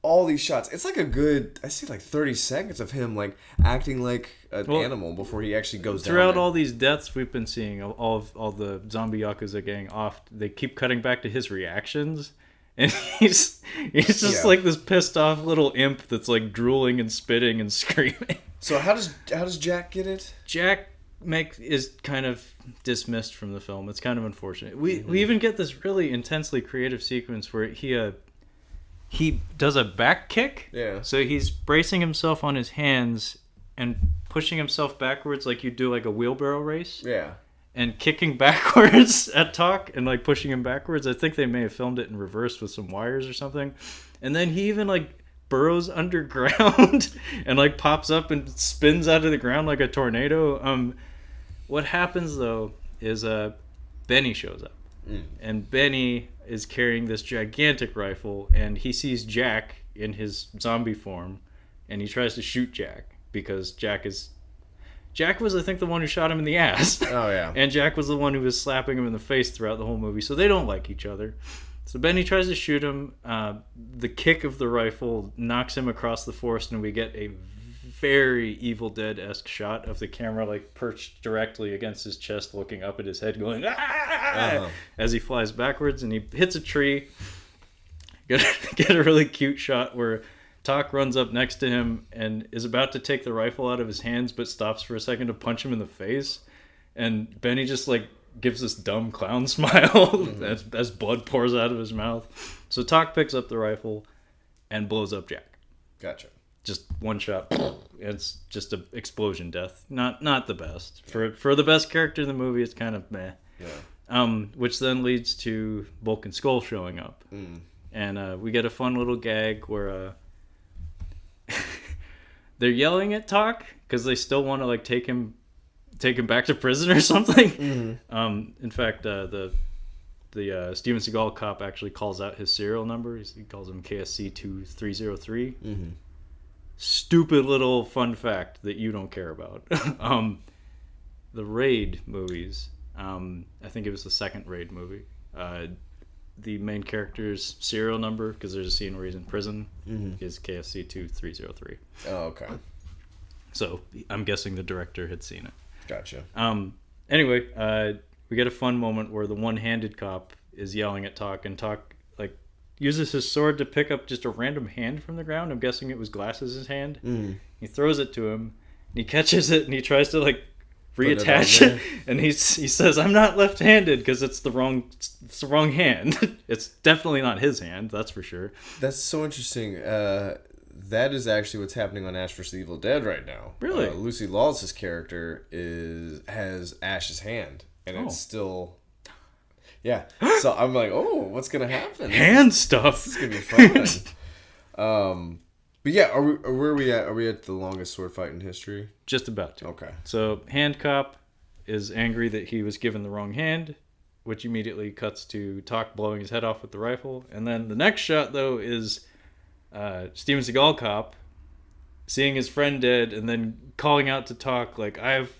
S1: all these shots. It's like a good, I see like 30 seconds of him like acting like an animal before he actually goes down.
S2: Throughout all these deaths we've been seeing, all the zombie Yakuza gang off, they keep cutting back to his reactions, and he's just like this pissed off little imp that's like drooling and spitting and screaming.
S1: So how does Jack get it?
S2: Jack is kind of dismissed from the film. It's kind of unfortunate. We even get this really intensely creative sequence where he does a back kick.
S1: Yeah.
S2: So he's bracing himself on his hands and pushing himself backwards like you do like a wheelbarrow race.
S1: Yeah.
S2: And kicking backwards at Tak and like pushing him backwards. I think they may have filmed it in reverse with some wires or something. And then he even like burrows underground and like pops up and spins out of the ground like a tornado. What happens though is Benny shows up. And Benny is carrying this gigantic rifle, and he sees Jack in his zombie form, and he tries to shoot Jack because Jack was, I think, the one who shot him in the ass.
S1: Oh yeah.
S2: And Jack was the one who was slapping him in the face throughout the whole movie, so they don't like each other. So Benny tries to shoot him. The kick of the rifle knocks him across the forest, and we get a very Evil Dead-esque shot of the camera like perched directly against his chest, looking up at his head, going as he flies backwards, and he hits a tree. Get a really cute shot where Tak runs up next to him and is about to take the rifle out of his hands, but stops for a second to punch him in the face, and Benny just like gives this dumb clown smile as blood pours out of his mouth. So Tak picks up the rifle and blows up Jack.
S1: Gotcha.
S2: Just one shot. It's just an explosion death. Not the best. For the best character in the movie, it's kind of meh.
S1: Yeah.
S2: Which then leads to Bulk and Skull showing up. And we get a fun little gag where they're yelling at Tak because they still want to like take him back to prison or something. In fact, the Steven Seagal cop actually calls out his serial number. He calls him KSC 2303. Stupid little fun fact that you don't care about. The Raid movies, I think it was the second Raid movie, the main character's serial number, because there's a scene where he's in prison, is KSC 2303.
S1: Oh, okay.
S2: So I'm guessing the director had seen it.
S1: Gotcha.
S2: Anyway, we get a fun moment where the one-handed cop is yelling at Tak, and Tak like uses his sword to pick up just a random hand from the ground. I'm guessing it was Glass's hand. He throws it to him, and he catches it, and he tries to like reattach it, and he says, "I'm not left-handed," because it's the wrong hand. It's definitely not his hand, that's for sure.
S1: That's so interesting. That is actually what's happening on Ash vs. Evil Dead right now.
S2: Really?
S1: Lucy Lawless's character has Ash's hand, and it's still. Yeah. So I'm like, oh, what's gonna happen?
S2: Hand stuff.
S1: It's gonna be fun. But yeah, where are we at? Are we at the longest sword fight in history?
S2: Just about to.
S1: Okay.
S2: So Hand Cop is angry that he was given the wrong hand, which immediately cuts to Talk blowing his head off with the rifle. And then the next shot, though, is Steven Seagal Cop seeing his friend dead and then calling out to Talk, like, I have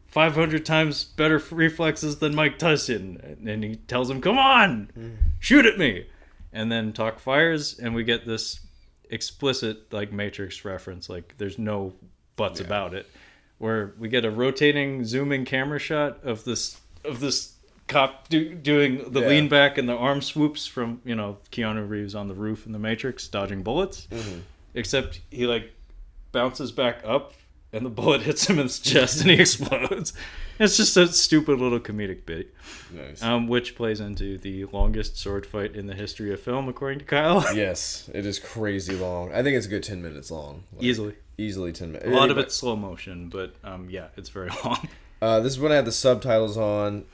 S2: 500 times better reflexes than Mike Tyson. And he tells him, come on, shoot at me. And then Talk fires, and we get this explicit, like, Matrix reference. Like, there's no buts about it. Where we get a rotating, zooming camera shot of this cop doing the lean back and the arm swoops from, Keanu Reeves on the roof in The Matrix, dodging bullets. Mm-hmm. Except he, like, bounces back up and the bullet hits him in his chest and he explodes. It's just a stupid little comedic bit.
S1: Nice.
S2: Which plays into the longest sword fight in the history of film, according to Kyle.
S1: Yes, it is crazy long. I think it's a good 10 minutes long. Like, Easily 10 minutes.
S2: A lot of it's slow motion, but yeah, it's very long.
S1: This is when I had the subtitles on.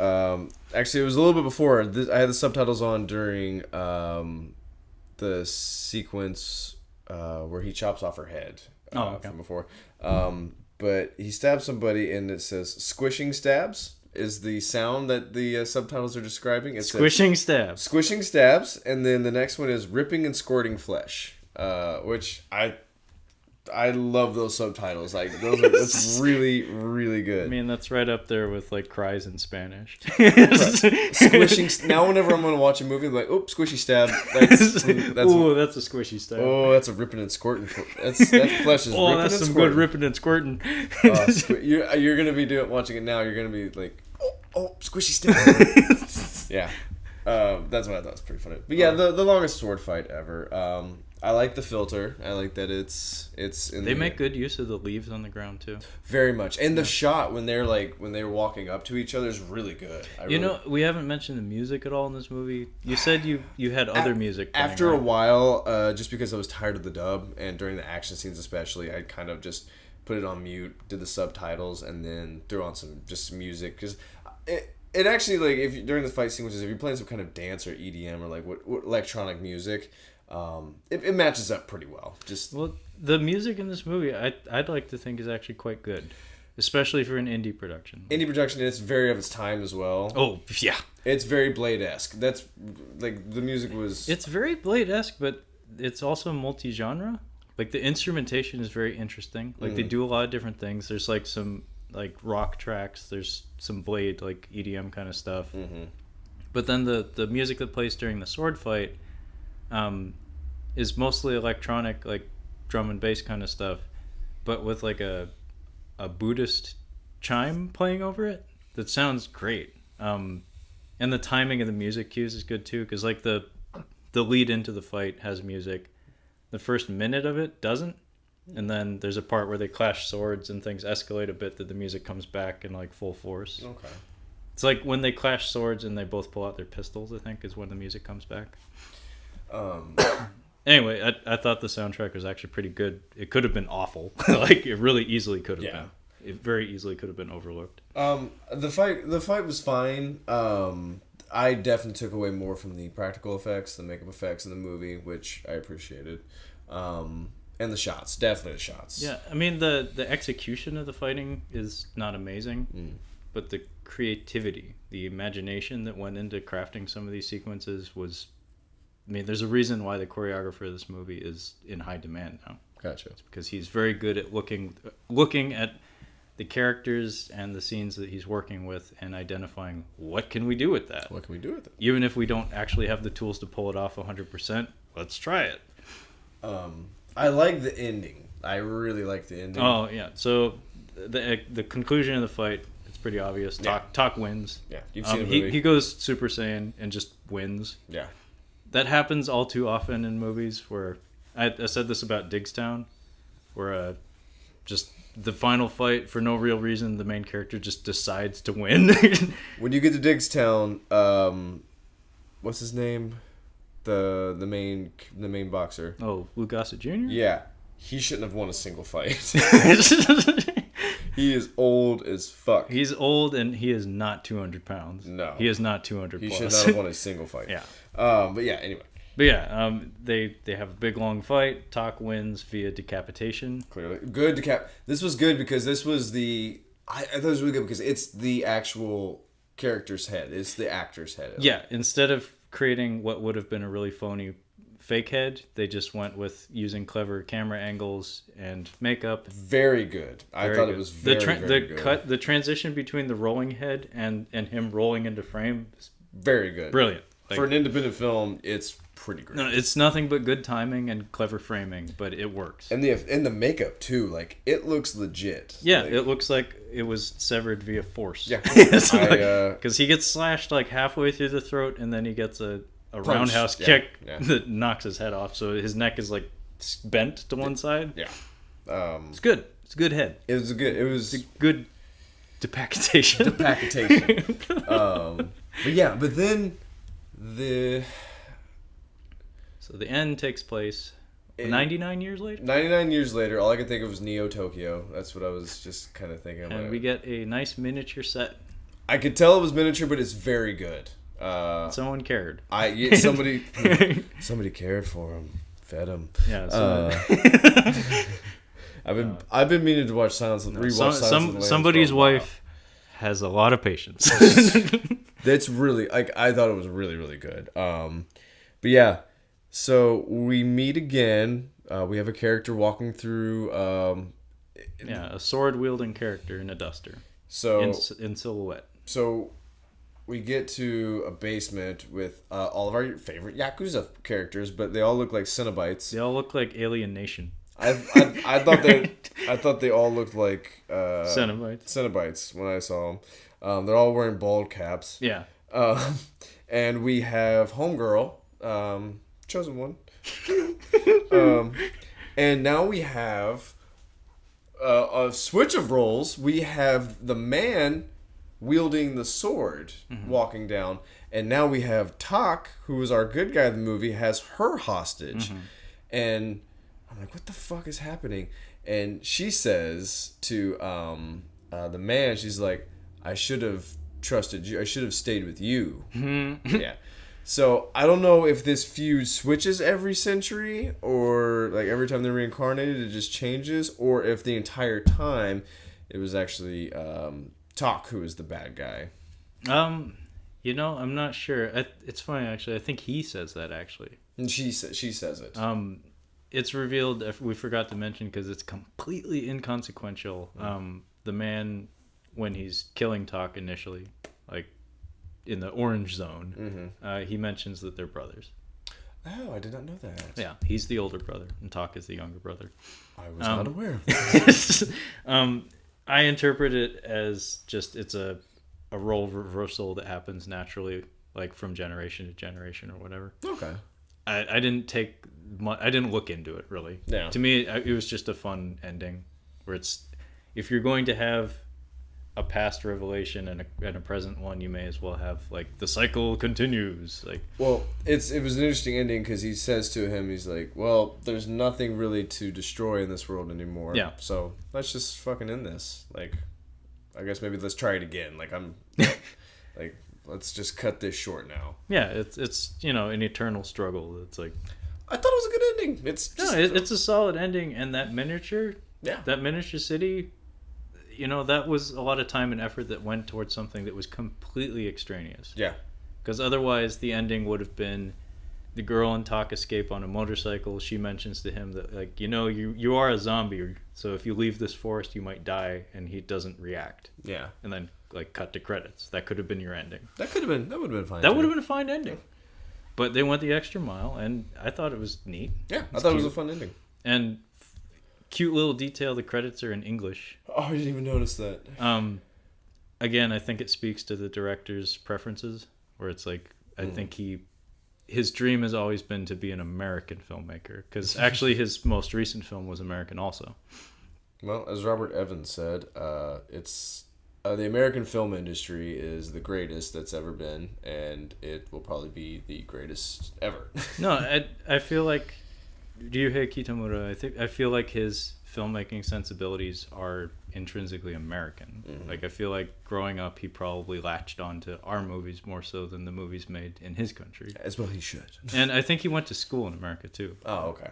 S1: Actually, it was a little bit before. I had the subtitles on during the sequence where he chops off her head from before. But he stabs somebody, and it says "squishing stabs" is the sound that the subtitles are describing. It
S2: squishing stabs.
S1: Squishing stabs, and then the next one is ripping and squirting flesh, which I love those subtitles. Like that's really, really good.
S2: I mean, that's right up there with like cries in Spanish.
S1: Squishing. Now, whenever I'm gonna watch a movie, I'm like, "Oh, squishy stab." That's
S2: a squishy stab.
S1: Oh, that's a ripping and squirting. That flesh is.
S2: Oh, that's some good ripping and squirting.
S1: You're gonna be watching it now. You're gonna be like, "Oh, squishy stab." Yeah, that's what I thought was pretty funny. But yeah, the longest sword fight ever. I like the filter. I like that it's in
S2: They make good use of the leaves on the ground too.
S1: Very much. And the shot when they're walking up to each other is really good.
S2: We haven't mentioned the music at all in this movie. You said you had other music playing,
S1: after a while, just because I was tired of the dub, and during the action scenes especially, I kind of just put it on mute, did the subtitles, and then threw on some music, because it actually, like, during the fight sequences, if you're playing some kind of dance or EDM or like what electronic music, it matches up pretty well.
S2: The music in this movie, I'd like to think is actually quite good, especially for an indie production.
S1: It's very of its time as well.
S2: Oh yeah,
S1: it's very Blade-esque. That's like the music was.
S2: It's very Blade-esque, but it's also multi-genre. Like the instrumentation is very interesting. Like they do a lot of different things. There's like some like rock tracks. There's some Blade like EDM kind of stuff. Mm-hmm. But then the music that plays during the sword fight. Is mostly electronic, like drum and bass kind of stuff, but with like a Buddhist chime playing over it. That sounds great. And the timing of the music cues is good too, because like the lead into the fight has music. The first minute of it doesn't, and then there's a part where they clash swords and things escalate a bit that the music comes back in like full force.
S1: Okay.
S2: It's like when they clash swords and they both pull out their pistols, I think, is when the music comes back. Anyway, I thought the soundtrack was actually pretty good. It could have been awful. Like, it really easily could have been. It very easily could have been overlooked.
S1: The fight was fine. I definitely took away more from the practical effects, the makeup effects in the movie, which I appreciated. And the shots. Definitely the shots.
S2: Yeah, I mean, the execution of the fighting is not amazing, but the creativity, the imagination that went into crafting some of these sequences was... I mean, there's a reason why the choreographer of this movie is in high demand now.
S1: Gotcha.
S2: It's because he's very good at looking at the characters and the scenes that he's working with and identifying what can we do with that.
S1: What can we do with it?
S2: Even if we don't actually have the tools to pull it off 100%, let's try it.
S1: I like the ending. I really like the ending.
S2: Oh yeah. So the conclusion of the fight, it's pretty obvious. Talk wins.
S1: Yeah, you've seen the movie.
S2: He goes Super Saiyan and just wins.
S1: Yeah.
S2: That happens all too often in movies where I said this about Digstown, where just the final fight, for no real reason, the main character just decides to win.
S1: When you get to Digstown, what's his name? The main boxer.
S2: Oh, Lou Gossett Jr.?
S1: Yeah. He shouldn't have won a single fight. He is old as fuck.
S2: He's old, and he is not 200 pounds.
S1: No.
S2: He is not 200
S1: He
S2: plus.
S1: should not have won a single fight.
S2: Yeah.
S1: But yeah, anyway.
S2: But yeah, they have a big long fight. Tak wins via decapitation.
S1: Clearly. Good This was good because this was I thought it was really good because it's the actual character's head. It's the actor's head.
S2: Yeah, instead of creating what would have been a really phony fake head, they just went with using clever camera angles and makeup.
S1: Very good. I thought it was very good.
S2: The transition between the rolling head and him rolling into frame is
S1: very good.
S2: Brilliant.
S1: For an independent film, it's pretty great.
S2: No, it's nothing but good timing and clever framing, but it works.
S1: And the makeup too, like it looks legit.
S2: Yeah, it looks like it was severed via force.
S1: Yeah,
S2: because he gets slashed like halfway through the throat, and then he gets a roundhouse kick that knocks his head off. So his neck is like bent to one side.
S1: Yeah,
S2: it's good. It's a good head.
S1: It was a
S2: good decapitation.
S1: But then
S2: So the end takes place 99 years later?
S1: 99 years later, all I could think of was Neo Tokyo. That's what I was just kind of thinking.
S2: And we get a nice miniature set.
S1: I could tell it was miniature, but it's very good.
S2: Someone cared.
S1: Somebody cared for him, fed him.
S2: Yeah.
S1: I've been meaning to watch Silence of the Lambs.
S2: Somebody's wife has a lot of patience.
S1: That's really I thought it was really, really good. But yeah, so we meet again. We have a character walking through.
S2: A sword wielding character in a duster.
S1: So
S2: in silhouette.
S1: So we get to a basement with all of our favorite Yakuza characters, but they all look like Cenobites.
S2: They all look like Alien Nation.
S1: I thought they all looked like Cenobites when I saw them. They're all wearing bald caps.
S2: Yeah.
S1: And we have Homegirl, chosen one. And now we have a switch of roles. We have the man wielding the sword walking down, and now we have Tak, who is our good guy in the movie, has her hostage. And I'm like, what the fuck is happening? And she says to the man, she's like, I should have trusted you. I should have stayed with you. Yeah. So I don't know if this feud switches every century, or like every time they're reincarnated it just changes, or if the entire time it was actually Tak who is the bad guy.
S2: I'm not sure. It's funny actually. I think he says that actually.
S1: And she says it.
S2: It's revealed. We forgot to mention because it's completely inconsequential. The man, when he's killing Tak initially, like in the orange zone, he mentions that they're brothers.
S1: Oh, I did not know that.
S2: Yeah, he's the older brother, and Tak is the younger brother.
S1: I was not aware of that.
S2: I interpret it as just it's a role reversal that happens naturally, like from generation to generation or whatever.
S1: Okay.
S2: I didn't I didn't look into it really.
S1: Yeah.
S2: To me, it was just a fun ending, where it's if you're going to have a past revelation and a present one, you may as well have like the cycle continues. Like,
S1: well, it was an interesting ending because he says to him, he's like, well, there's nothing really to destroy in this world anymore.
S2: Yeah.
S1: So let's just fucking end this. Like, I guess maybe let's try it again. Like like let's just cut this short now.
S2: Yeah, it's an eternal struggle. It's like
S1: I thought it was a good ending.
S2: It's a solid ending, and that miniature city. That was a lot of time and effort that went towards something that was completely extraneous.
S1: Yeah.
S2: Because otherwise the ending would have been the girl and Tak escape on a motorcycle. She mentions to him that, like, you are a zombie, so if you leave this forest, you might die, and he doesn't react.
S1: Yeah.
S2: And then, like, cut to credits. That could have been your ending.
S1: That would have been fine.
S2: That would have been a fine ending. But they went the extra mile, and I thought it was neat.
S1: Yeah, I thought it was a fun ending.
S2: And cute little detail, the credits are in English.
S1: Oh, I didn't even notice that.
S2: Again, I think it speaks to the director's preferences, where it's like, I think his dream has always been to be an American filmmaker, because actually his most recent film was American also.
S1: Well, as Robert Evans said, it's the American film industry is the greatest that's ever been, and it will probably be the greatest ever.
S2: No, I feel like Ryuhei Kitamura. I feel like his filmmaking sensibilities are intrinsically American.
S1: Mm-hmm.
S2: Like I feel like growing up, he probably latched onto our movies more so than the movies made in his country.
S1: As well, he should.
S2: And I think he went to school in America too.
S1: Oh, okay.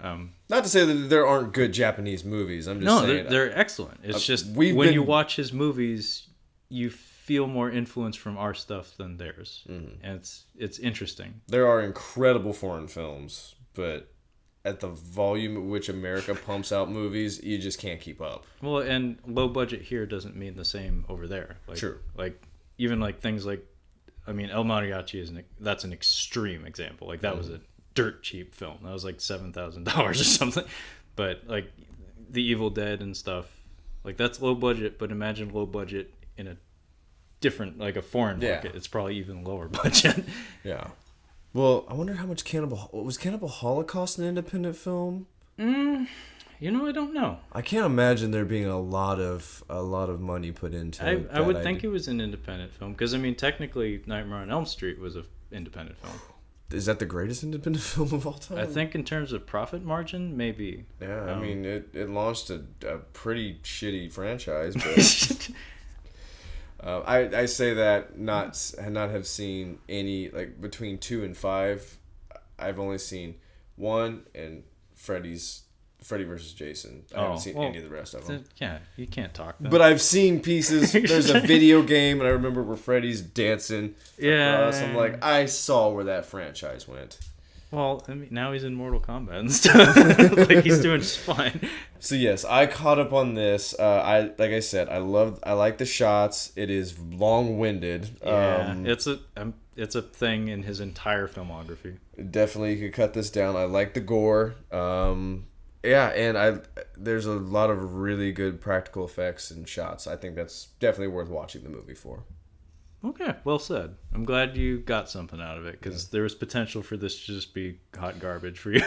S1: Not to say that there aren't good Japanese movies. I'm just saying
S2: they're excellent. It's just when you watch his movies, you feel more influence from our stuff than theirs, and it's interesting.
S1: There are incredible foreign films, but at the volume at which America pumps out movies, you just can't keep up.
S2: Well, and low budget here doesn't mean the same over there. Like,
S1: True.
S2: Like even like things like, I mean, El Mariachi that's an extreme example. Like that was a dirt cheap film. That was like $7,000 or something. But like The Evil Dead and stuff, like that's low budget. But imagine low budget in a different, like a foreign market. It's probably even lower budget.
S1: Yeah. Well, I wonder how much Cannibal Holocaust an independent film?
S2: I don't know.
S1: I can't imagine there being a lot of money put into it.
S2: I would think it was an independent film because I mean technically Nightmare on Elm Street was an independent film.
S1: Is that the greatest independent film of all time?
S2: I think in terms of profit margin, maybe.
S1: Yeah, I mean it launched a pretty shitty franchise, but I say that not have seen any, like between 2 and 5. I've only seen 1 and Freddy versus Jason. I haven't seen any of the rest of them.
S2: Yeah, you can't talk. Then.
S1: But I've seen pieces. There's a video game, and I remember where Freddy's dancing across. I'm like, I saw where that franchise went.
S2: Well, I mean, now he's in Mortal Kombat and stuff. Like he's doing just fine.
S1: So yes, I caught up on this. Like I said, I like the shots. It is long-winded.
S2: Yeah, it's a thing in his entire filmography.
S1: Definitely, you could cut this down. I like the gore. Yeah, and there's a lot of really good practical effects and shots. I think that's definitely worth watching the movie for.
S2: Okay, well said. I'm glad you got something out of it because there was potential for this to just be hot garbage for you.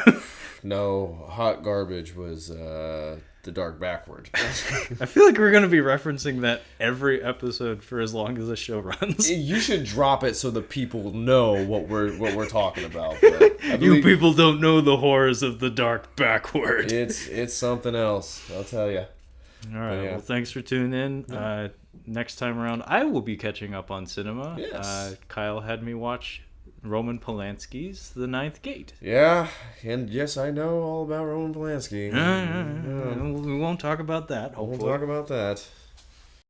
S1: No, hot garbage was The Dark Backward.
S2: I feel like we're going to be referencing that every episode for as long as the show runs.
S1: You should drop it so the people know what we're talking about. But
S2: you people don't know the horrors of The Dark Backward.
S1: It's something else, I'll tell you.
S2: All right, well, thanks for tuning in. Next time around, I will be catching up on cinema.
S1: Yes.
S2: Kyle had me watch Roman Polanski's The Ninth Gate.
S1: Yeah, and yes, I know all about Roman Polanski.
S2: We won't talk about that, hopefully.
S1: We'll talk about that.